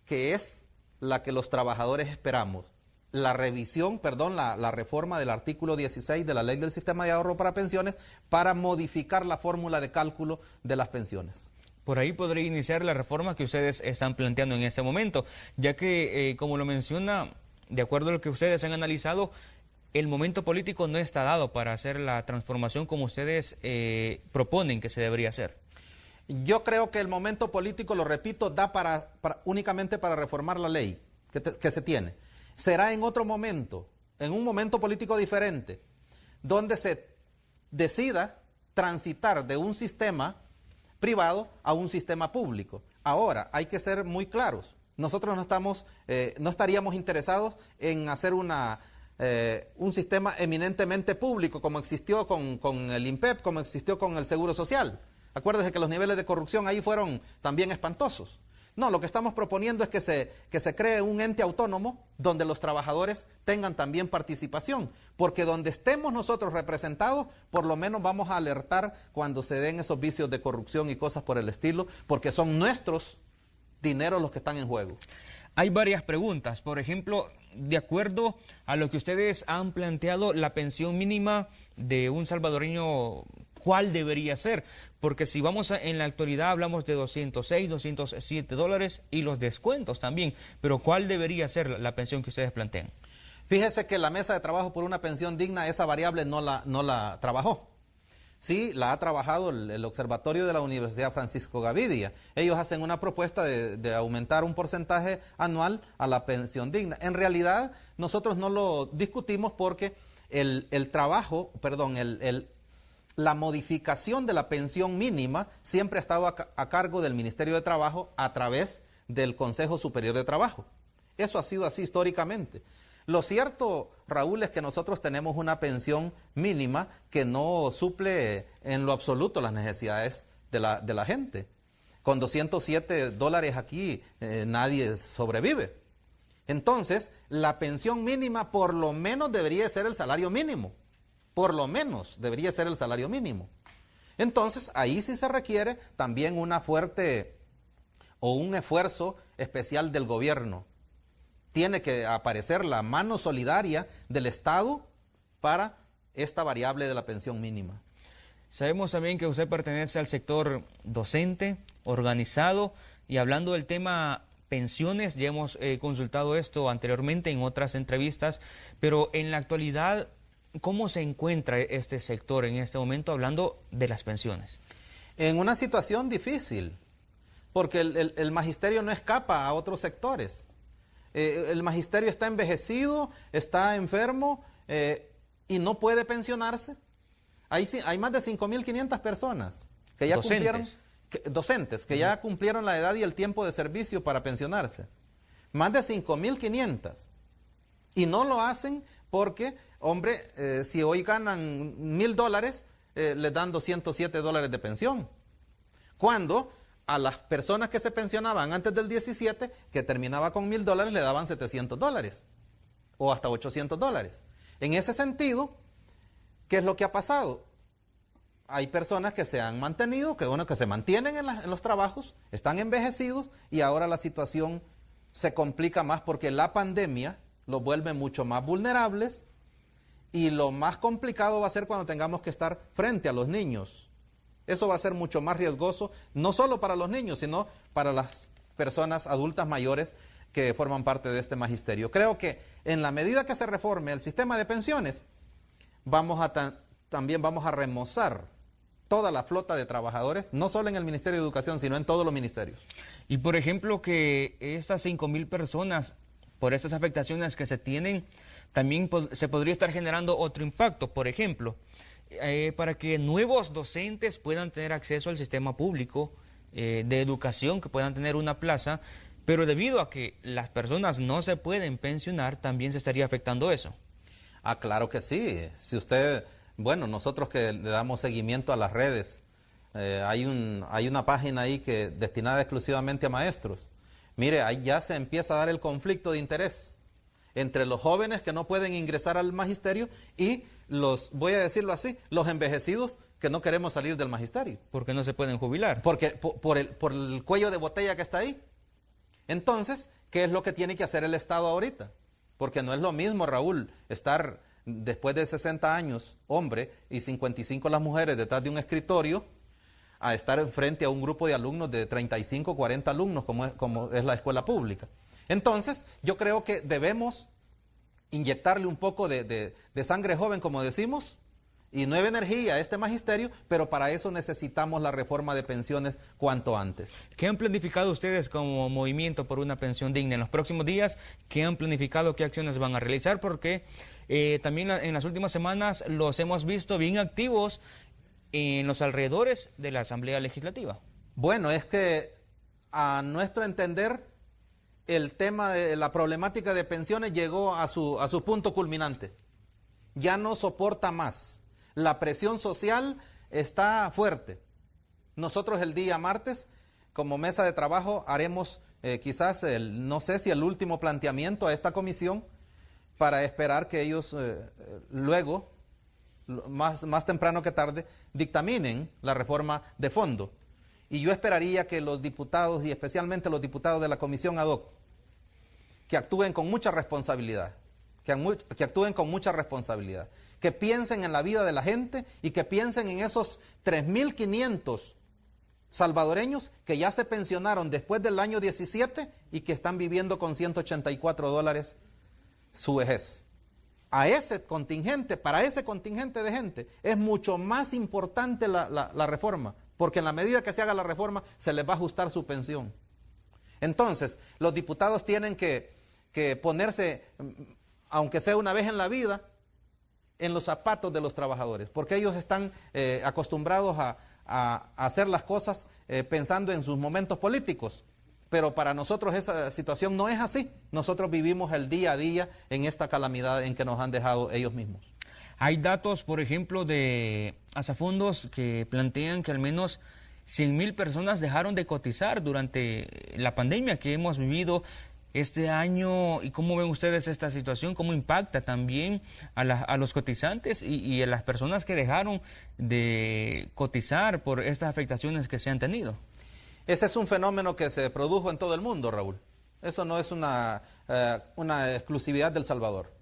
que es la que los trabajadores esperamos. La reforma del artículo 16 de la Ley del Sistema de Ahorro para Pensiones para modificar la fórmula de cálculo de las pensiones. Por ahí podría iniciar la reforma que ustedes están planteando en este momento, ya que, como lo menciona, de acuerdo a lo que ustedes han analizado, el momento político no está dado para hacer la transformación como ustedes proponen que se debería hacer. Yo creo que el momento político, lo repito, da únicamente para reformar la ley que se tiene. Será en otro momento, en un momento político diferente, donde se decida transitar de un sistema privado a un sistema público. Ahora, hay que ser muy claros. Nosotros no estaríamos interesados en hacer un sistema eminentemente público como existió con el INPEP, como existió con el Seguro Social. Acuérdese que los niveles de corrupción ahí fueron también espantosos. No, lo que estamos proponiendo es que se cree un ente autónomo donde los trabajadores tengan también participación, porque donde estemos nosotros representados, por lo menos vamos a alertar cuando se den esos vicios de corrupción y cosas por el estilo, porque son nuestros dineros los que están en juego. Hay varias preguntas. Por ejemplo, de acuerdo a lo que ustedes han planteado, la pensión mínima de un salvadoreño, ¿cuál debería ser? Porque si vamos en la actualidad hablamos de 206, 207 dólares y los descuentos también. Pero ¿cuál debería ser la pensión que ustedes plantean? Fíjese que la mesa de trabajo por una pensión digna, esa variable no la trabajó. Sí, la ha trabajado el Observatorio de la Universidad Francisco Gavidia. Ellos hacen una propuesta de aumentar un porcentaje anual a la pensión digna. En realidad, nosotros no lo discutimos porque la modificación de la pensión mínima siempre ha estado a cargo del Ministerio de Trabajo a través del Consejo Superior de Trabajo. Eso ha sido así históricamente. Lo cierto, Raúl, es que nosotros tenemos una pensión mínima que no suple en lo absoluto las necesidades de la gente. Con 207 dólares aquí nadie sobrevive. Entonces, la pensión mínima por lo menos debería ser el salario mínimo. Por lo menos debería ser el salario mínimo. Entonces, ahí sí se requiere también una fuerte o un esfuerzo especial del gobierno. Tiene que aparecer la mano solidaria del Estado para esta variable de la pensión mínima. Sabemos también que usted pertenece al sector docente, organizado, y hablando del tema pensiones, ya hemos consultado esto anteriormente en otras entrevistas, pero en la actualidad, ¿cómo se encuentra este sector en este momento hablando de las pensiones? En una situación difícil, porque el magisterio no escapa a otros sectores. El magisterio está envejecido, está enfermo y no puede pensionarse. Hay más de 5.500 personas que ya docentes que ya cumplieron la edad y el tiempo de servicio para pensionarse. Más de 5.500. Y no lo hacen porque, hombre, si hoy ganan $1,000, les dan 207 dólares de pensión. Cuando a las personas que se pensionaban antes del 17, que terminaba con $1,000, le daban 700 dólares o hasta 800 dólares. En ese sentido, ¿qué es lo que ha pasado? Hay personas que se han mantenido, que se mantienen en los trabajos, están envejecidos y ahora la situación se complica más porque la pandemia los vuelve mucho más vulnerables y lo más complicado va a ser cuando tengamos que estar frente a los niños. Eso va a ser mucho más riesgoso, no solo para los niños, sino para las personas adultas mayores que forman parte de este magisterio. Creo que en la medida que se reforme el sistema de pensiones, también vamos a remozar toda la flota de trabajadores, no solo en el Ministerio de Educación, sino en todos los ministerios. Y por ejemplo, que estas 5.000 personas, por estas afectaciones que se tienen, también se podría estar generando otro impacto. Por ejemplo, para que nuevos docentes puedan tener acceso al sistema público de educación, que puedan tener una plaza, pero debido a que las personas no se pueden pensionar, también se estaría afectando eso. Ah, claro que sí. Si usted, bueno, nosotros que le damos seguimiento a las redes, hay una página ahí destinada exclusivamente a maestros. Mire, ahí ya se empieza a dar el conflicto de interés entre los jóvenes que no pueden ingresar al magisterio y voy a decirlo así, los envejecidos que no queremos salir del magisterio. ¿Por qué no se pueden jubilar? Porque por el cuello de botella que está ahí. Entonces, ¿qué es lo que tiene que hacer el Estado ahorita? Porque no es lo mismo, Raúl, estar después de 60 años, hombre, y 55 las mujeres detrás de un escritorio, a estar frente a un grupo de alumnos de 35, 40 alumnos, como es la escuela pública. Entonces, yo creo que debemos inyectarle un poco de sangre joven, como decimos, y nueva energía a este magisterio, pero para eso necesitamos la reforma de pensiones cuanto antes. ¿Qué han planificado ustedes como movimiento por una pensión digna en los próximos días? ¿Qué han planificado? ¿Qué acciones van a realizar? Porque también en las últimas semanas los hemos visto bien activos en los alrededores de la Asamblea Legislativa. Bueno, es que a nuestro entender el tema de la problemática de pensiones llegó a su punto culminante. Ya no soporta más. La presión social está fuerte. Nosotros el día martes, como mesa de trabajo haremos quizás, no sé si el último planteamiento a esta comisión para esperar que ellos luego, más temprano que tarde, dictaminen la reforma de fondo. Y yo esperaría que los diputados, y especialmente los diputados de la comisión ad hoc, que actúen con mucha responsabilidad, que actúen con mucha responsabilidad, que piensen en la vida de la gente y que piensen en esos 3.500 salvadoreños que ya se pensionaron después del año 17 y que están viviendo con $184 su vejez. A ese contingente, para ese contingente de gente, es mucho más importante la reforma, porque en la medida que se haga la reforma, se les va a ajustar su pensión. Entonces, los diputados tienen que ponerse, aunque sea una vez en la vida, en los zapatos de los trabajadores, porque ellos están acostumbrados a hacer las cosas pensando en sus momentos políticos. Pero para nosotros esa situación no es así. Nosotros vivimos el día a día en esta calamidad en que nos han dejado ellos mismos. Hay datos, por ejemplo, de Asafondos que plantean que al menos 100,000 personas dejaron de cotizar durante la pandemia que hemos vivido este año. ¿Y cómo ven ustedes esta situación? ¿Cómo impacta también a los cotizantes y a las personas que dejaron de cotizar por estas afectaciones que se han tenido? Ese es un fenómeno que se produjo en todo el mundo, Raúl. Eso no es una exclusividad del Salvador.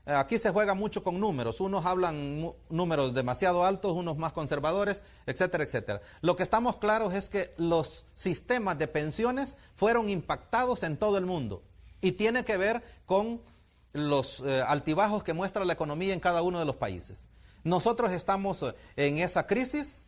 Aquí se juega mucho con números. Unos hablan números demasiado altos, unos más conservadores, etcétera, etcétera. Lo que estamos claros es que los sistemas de pensiones fueron impactados en todo el mundo. Y tiene que ver con los altibajos que muestra la economía en cada uno de los países. Nosotros estamos en esa crisis.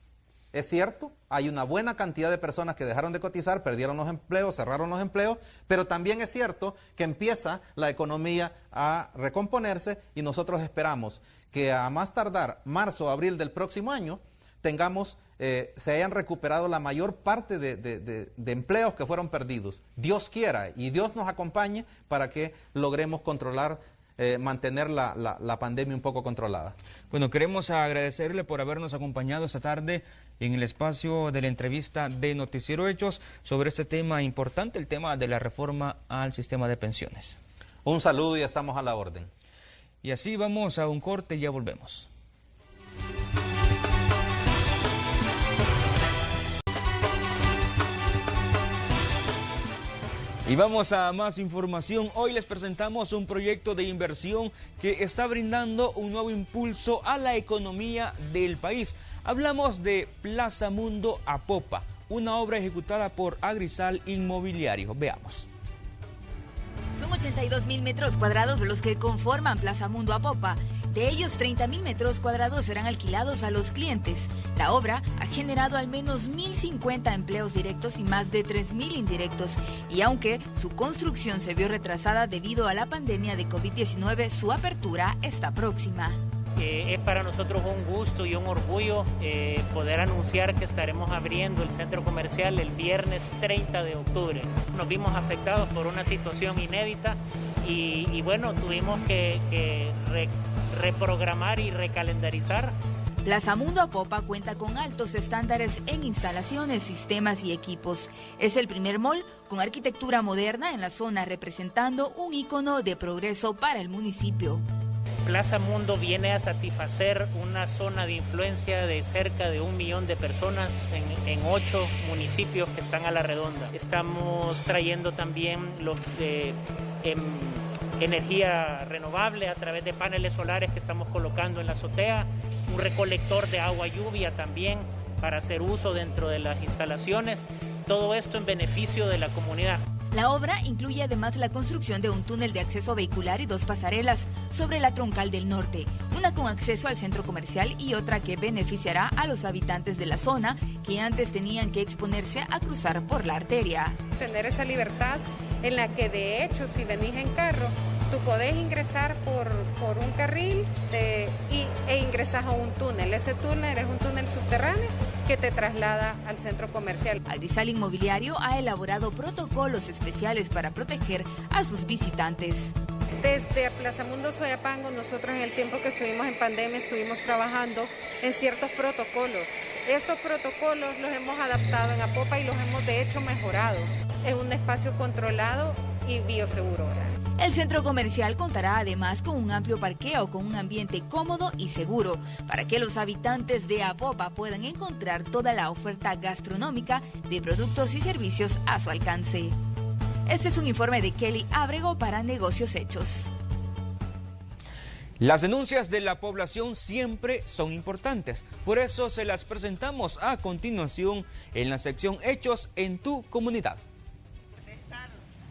Es cierto, hay una buena cantidad de personas que dejaron de cotizar, perdieron los empleos, cerraron los empleos, pero también es cierto que empieza la economía a recomponerse y nosotros esperamos que a más tardar marzo o abril del próximo año tengamos, se hayan recuperado la mayor parte de empleos que fueron perdidos. Dios quiera y Dios nos acompañe para que logremos controlar, mantener la pandemia un poco controlada. Bueno, queremos agradecerle por habernos acompañado esta tarde en el espacio de la entrevista de Noticiero Hechos sobre este tema importante, el tema de la reforma al sistema de pensiones. Un saludo y estamos a la orden. Y así vamos a un corte y ya volvemos. Y vamos a más información. Hoy les presentamos un proyecto de inversión que está brindando un nuevo impulso a la economía del país. Hablamos de Plaza Mundo Apopa, una obra ejecutada por Agrisal Inmobiliario. Veamos. Son 82,000 metros cuadrados los que conforman Plaza Mundo Apopa. De ellos, 30,000 metros cuadrados serán alquilados a los clientes. La obra ha generado al menos 1.050 empleos directos y más de 3.000 indirectos. Y aunque su construcción se vio retrasada debido a la pandemia de COVID-19, su apertura está próxima. Es para nosotros un gusto y un orgullo poder anunciar que estaremos abriendo el centro comercial el viernes 30 de octubre. Nos vimos afectados por una situación inédita y bueno, tuvimos que reprogramar y recalendarizar. Plaza Mundo Apopa cuenta con altos estándares en instalaciones, sistemas y equipos. Es el primer mall con arquitectura moderna en la zona, representando un ícono de progreso para el municipio. Plaza Mundo viene a satisfacer una zona de influencia de cerca de 1 millón de personas en 8 municipios que están a la redonda. Estamos trayendo también energía renovable a través de paneles solares que estamos colocando en la azotea, un recolector de agua lluvia también para hacer uso dentro de las instalaciones, todo esto en beneficio de la comunidad. La obra incluye además la construcción de un túnel de acceso vehicular y 2 pasarelas sobre la Troncal del Norte, una con acceso al centro comercial y otra que beneficiará a los habitantes de la zona que antes tenían que exponerse a cruzar por la arteria. Tener esa libertad en la que de hecho si venís en carro, tú podés ingresar por un carril e ingresas a un túnel. Ese túnel es un túnel subterráneo que te traslada al centro comercial. Agrisal Inmobiliario ha elaborado protocolos especiales para proteger a sus visitantes. Desde Plaza Mundo Soyapango, nosotros en el tiempo que estuvimos en pandemia estuvimos trabajando en ciertos protocolos Estos protocolos los hemos adaptado en Apopa y los hemos de hecho mejorado en un espacio controlado y bioseguro. El centro comercial contará además con un amplio parqueo con un ambiente cómodo y seguro para que los habitantes de Apopa puedan encontrar toda la oferta gastronómica de productos y servicios a su alcance. Este es un informe de Kelly Ábrego para Negocios Hechos. Las denuncias de la población siempre son importantes, por eso se las presentamos a continuación en la sección Hechos en tu comunidad.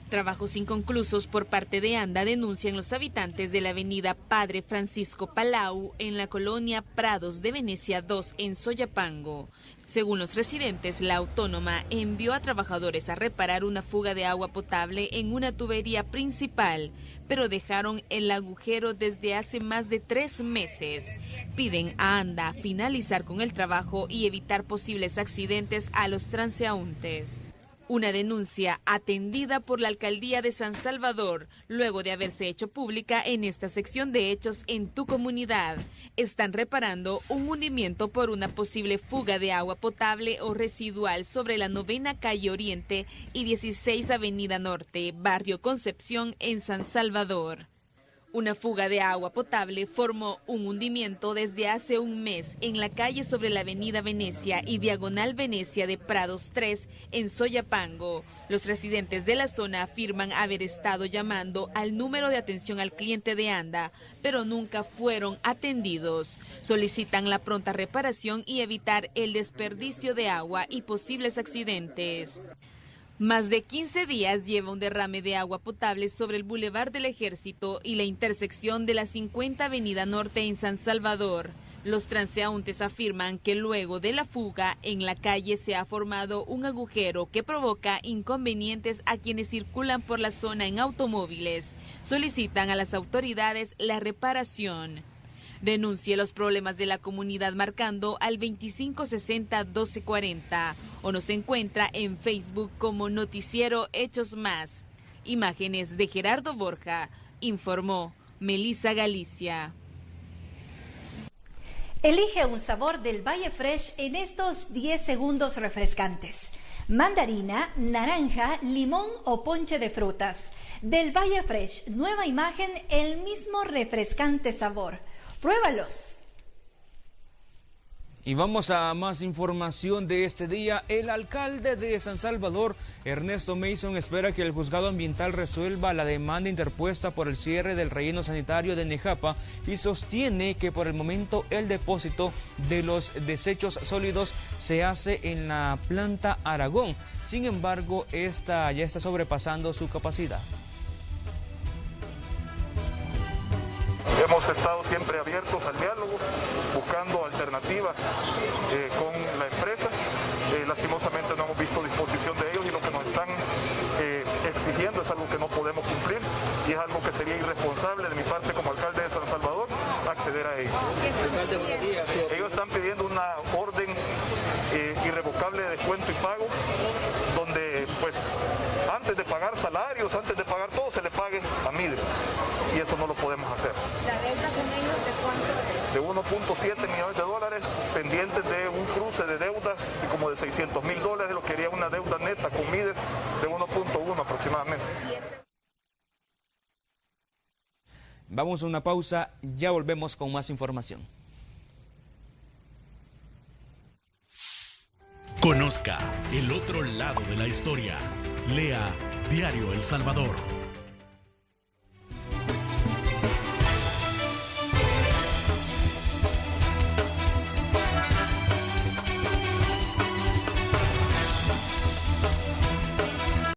Trabajos inconclusos por parte de ANDA denuncian los habitantes de la avenida Padre Francisco Palau en la colonia Prados de Venecia 2 en Soyapango. Según los residentes, la autónoma envió a trabajadores a reparar una fuga de agua potable en una tubería principal, pero dejaron el agujero desde hace más de 3 meses. Piden a ANDA finalizar con el trabajo y evitar posibles accidentes a los transeúntes. Una denuncia atendida por la Alcaldía de San Salvador, luego de haberse hecho pública en esta sección de Hechos en tu comunidad. Están reparando un hundimiento por una posible fuga de agua potable o residual sobre la 9ª Calle Oriente y 16 Avenida Norte, Barrio Concepción, en San Salvador. Una fuga de agua potable formó un hundimiento desde hace un mes en la calle sobre la avenida Venecia y diagonal Venecia de Prados 3 en Soyapango. Los residentes de la zona afirman haber estado llamando al número de atención al cliente de ANDA, pero nunca fueron atendidos. Solicitan la pronta reparación y evitar el desperdicio de agua y posibles accidentes. Más de 15 días lleva un derrame de agua potable sobre el Boulevard del Ejército y la intersección de la 50 Avenida Norte en San Salvador. Los transeúntes afirman que luego de la fuga en la calle se ha formado un agujero que provoca inconvenientes a quienes circulan por la zona en automóviles. Solicitan a las autoridades la reparación. Denuncie los problemas de la comunidad marcando al 2560-1240 o nos encuentra en Facebook como Noticiero Hechos Más. Imágenes de Gerardo Borja, informó Melissa Galicia. Elige un sabor del Valle Fresh en estos 10 segundos refrescantes. Mandarina, naranja, limón o ponche de frutas. Del Valle Fresh, nueva imagen, el mismo refrescante sabor. ¡Pruébalos! Y vamos a más información de este día. El alcalde de San Salvador, Ernesto Mason, espera que el juzgado ambiental resuelva la demanda interpuesta por el cierre del relleno sanitario de Nejapa y sostiene que por el momento el depósito de los desechos sólidos se hace en la planta Aragón. Sin embargo, esta ya está sobrepasando su capacidad. Hemos estado siempre abiertos al diálogo, buscando alternativas con la empresa. Lastimosamente no hemos visto disposición de ellos y lo que nos están exigiendo es algo que no podemos cumplir y es algo que sería irresponsable de mi parte como alcalde de San Salvador acceder a ello. Ellos están pidiendo una orden irrevocable de descuento y pago donde pues antes de pagar salarios, antes de pagar todo, se le pague a Mides y eso no lo podemos hacer. ¿La deuda con ellos de cuánto? De 1.7 millones de dólares, pendientes de un cruce de deudas de como de $600,000, lo que haría una deuda neta con Mides de 1.1 aproximadamente. Vamos a una pausa, ya volvemos con más información. Conozca el otro lado de la historia. Lea Diario El Salvador.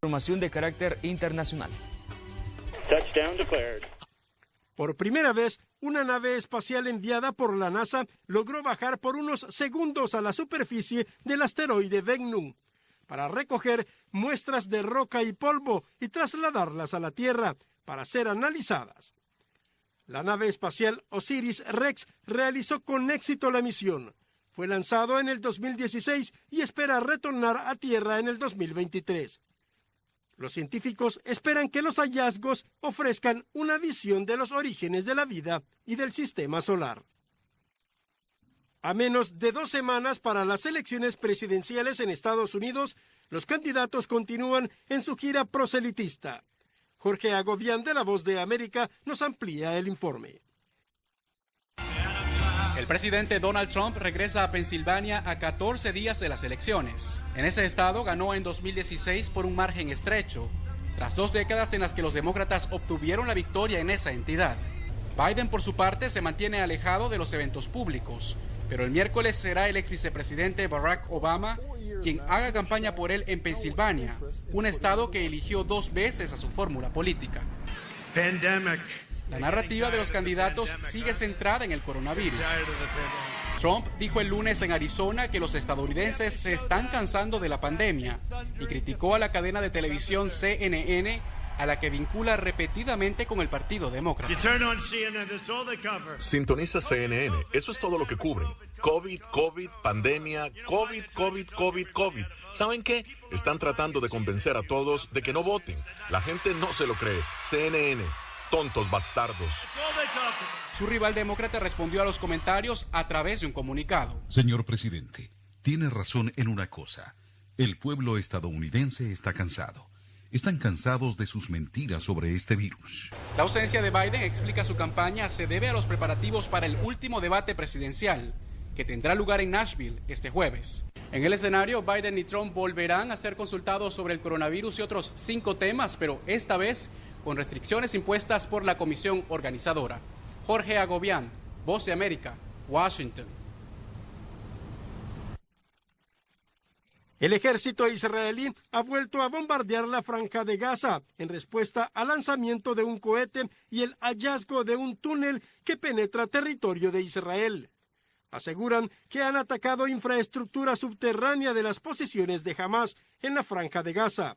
Información de carácter internacional. Touchdown declared. Por primera vez, una nave espacial enviada por la NASA logró bajar por unos segundos a la superficie del asteroide Vecna para recoger muestras de roca y polvo y trasladarlas a la Tierra para ser analizadas. La nave espacial Osiris-Rex realizó con éxito la misión. Fue lanzado en el 2016 y espera retornar a Tierra en el 2023. Los científicos esperan que los hallazgos ofrezcan una visión de los orígenes de la vida y del sistema solar. A menos de 2 semanas para las elecciones presidenciales en Estados Unidos, los candidatos continúan en su gira proselitista. Jorge Agobián, de La Voz de América, nos amplía el informe. El presidente Donald Trump regresa a Pensilvania a 14 días de las elecciones. En ese estado ganó en 2016 por un margen estrecho, tras 2 décadas en las que los demócratas obtuvieron la victoria en esa entidad. Biden, por su parte, se mantiene alejado de los eventos públicos, pero el miércoles será el ex vicepresidente Barack Obama quien haga campaña por él en Pensilvania, un estado que eligió 2 veces a su fórmula política. La narrativa de los candidatos sigue centrada en el coronavirus. Trump dijo el lunes en Arizona que los estadounidenses se están cansando de la pandemia y criticó a la cadena de televisión CNN, a la que vincula repetidamente con el Partido Demócrata. Sintoniza CNN, eso es todo lo que cubren. COVID, pandemia, COVID. ¿Saben qué? Están tratando de convencer a todos de que no voten. La gente no se lo cree. CNN, tontos bastardos. Su rival demócrata respondió a los comentarios a través de un comunicado. Señor presidente, tiene razón en una cosa. El pueblo estadounidense está cansado. Están cansados de sus mentiras sobre este virus. La ausencia de Biden, explica su campaña, se debe a los preparativos para el último debate presidencial, que tendrá lugar en Nashville este jueves. En el escenario, Biden y Trump volverán a ser consultados sobre el coronavirus y otros 5 temas, pero esta vez con restricciones impuestas por la comisión organizadora. Jorge Agobián, Voz de América, Washington. El ejército israelí ha vuelto a bombardear la franja de Gaza en respuesta al lanzamiento de un cohete y el hallazgo de un túnel que penetra territorio de Israel. Aseguran que han atacado infraestructura subterránea de las posiciones de Hamás en la franja de Gaza.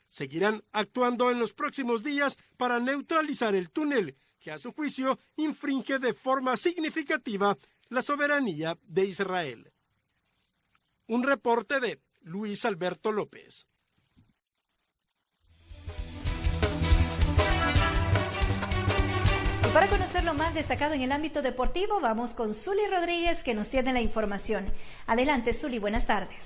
Seguirán actuando en los próximos días para neutralizar el túnel, que a su juicio infringe de forma significativa la soberanía de Israel. Un reporte de Luis Alberto López. Y para conocer lo más destacado en el ámbito deportivo, vamos con Zuli Rodríguez, que nos tiene la información. Adelante, Zuli, buenas tardes.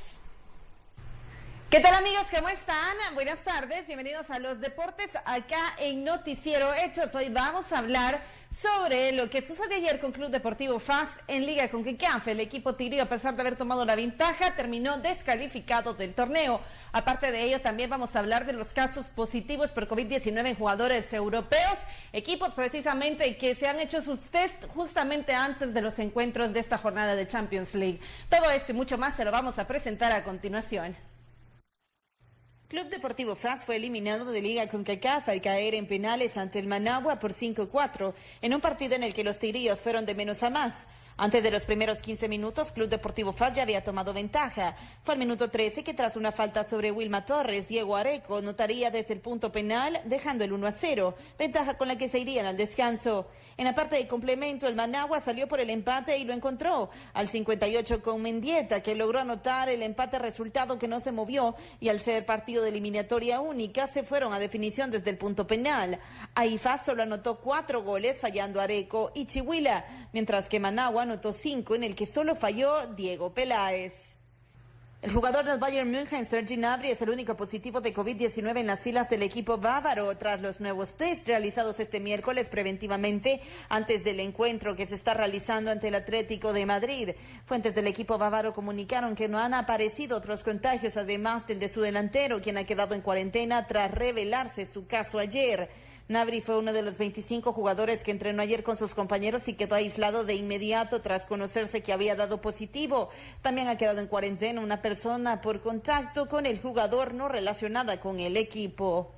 ¿Qué tal, amigos? ¿Cómo están? Buenas tardes, bienvenidos a los deportes acá en Noticiero Hechos. Hoy vamos a hablar sobre lo que sucedió ayer con Club Deportivo FAS en Liga CONCACAF. El equipo tigrillo, a pesar de haber tomado la ventaja, terminó descalificado del torneo. Aparte de ello, también vamos a hablar de los casos positivos por COVID-19 en jugadores europeos, equipos precisamente que se han hecho sus test justamente antes de los encuentros de esta jornada de Champions League. Todo esto y mucho más se lo vamos a presentar a continuación. Club Deportivo FAS fue eliminado de Liga CONCACAF al caer en penales ante el Managua por 5-4, en un partido en el que los tigrillos fueron de menos a más. Antes de los primeros 15 minutos, Club Deportivo FAS ya había tomado ventaja. Fue al minuto 13 que tras una falta sobre Wilma Torres, Diego Areco anotaría desde el punto penal, dejando el 1-0, ventaja con la que se irían al descanso. En la parte de complemento, el Managua salió por el empate y lo encontró al 58 con Mendieta, que logró anotar el empate, resultado que no se movió, y al ser partido de eliminatoria única, se fueron a definición desde el punto penal. Ahí FAS solo anotó 4 goles, fallando Areco y Chihuila, mientras que Managua anotó 5, en el que solo falló Diego Peláez. El jugador del Bayern München, Serge Gnabry, es el único positivo de COVID-19 en las filas del equipo bávaro tras los nuevos test realizados este miércoles preventivamente antes del encuentro que se está realizando ante el Atlético de Madrid. Fuentes del equipo bávaro comunicaron que no han aparecido otros contagios, además del de su delantero, quien ha quedado en cuarentena tras revelarse su caso ayer. Gnabry fue uno de los 25 jugadores que entrenó ayer con sus compañeros y quedó aislado de inmediato tras conocerse que había dado positivo. También ha quedado en cuarentena una persona por contacto con el jugador no relacionada con el equipo.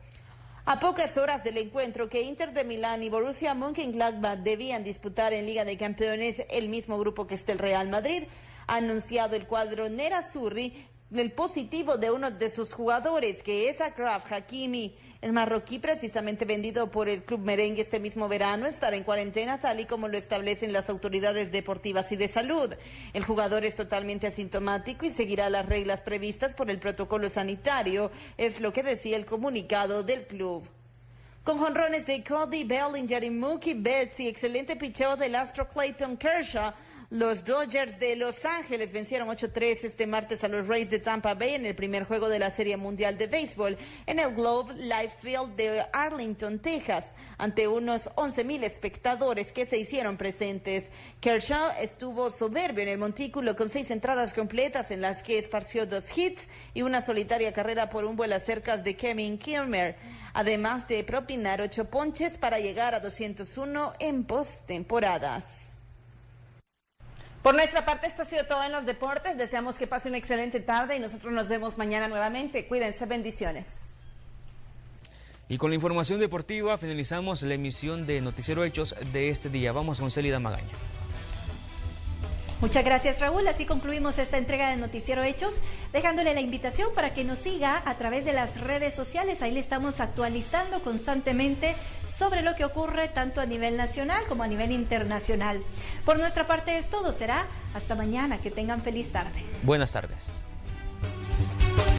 A pocas horas del encuentro que Inter de Milán y Borussia Mönchengladbach debían disputar en Liga de Campeones, el mismo grupo que está el Real Madrid, ha anunciado el cuadro Nerazzurri el positivo de uno de sus jugadores, que es Achraf Hakimi. El marroquí, precisamente vendido por el club merengue este mismo verano, estará en cuarentena tal y como lo establecen las autoridades deportivas y de salud. El jugador es totalmente asintomático y seguirá las reglas previstas por el protocolo sanitario, es lo que decía el comunicado del club. Con jonrones de Cody Bellinger y Mookie Betts y excelente picheo del astro Clayton Kershaw, Los Dodgers de Los Ángeles vencieron 8-3 este martes a los Rays de Tampa Bay en el primer juego de la Serie Mundial de Béisbol en el Globe Life Field de Arlington, Texas, ante unos 11,000 espectadores que se hicieron presentes. Kershaw estuvo soberbio en el montículo con 6 entradas completas en las que esparció 2 hits y una solitaria carrera por un vuelacercas de Kevin Kilmer, además de propinar 8 ponches para llegar a 201 en postemporadas. Por nuestra parte, esto ha sido todo en los deportes. Deseamos que pase una excelente tarde y nosotros nos vemos mañana nuevamente. Cuídense, bendiciones. Y con la información deportiva finalizamos la emisión de Noticiero Hechos de este día. Vamos con Célida Magaña. Muchas gracias, Raúl. Así concluimos esta entrega de Noticiero Hechos, dejándole la invitación para que nos siga a través de las redes sociales. Ahí le estamos actualizando constantemente sobre lo que ocurre tanto a nivel nacional como a nivel internacional. Por nuestra parte es todo. Será hasta mañana. Que tengan feliz tarde. Buenas tardes.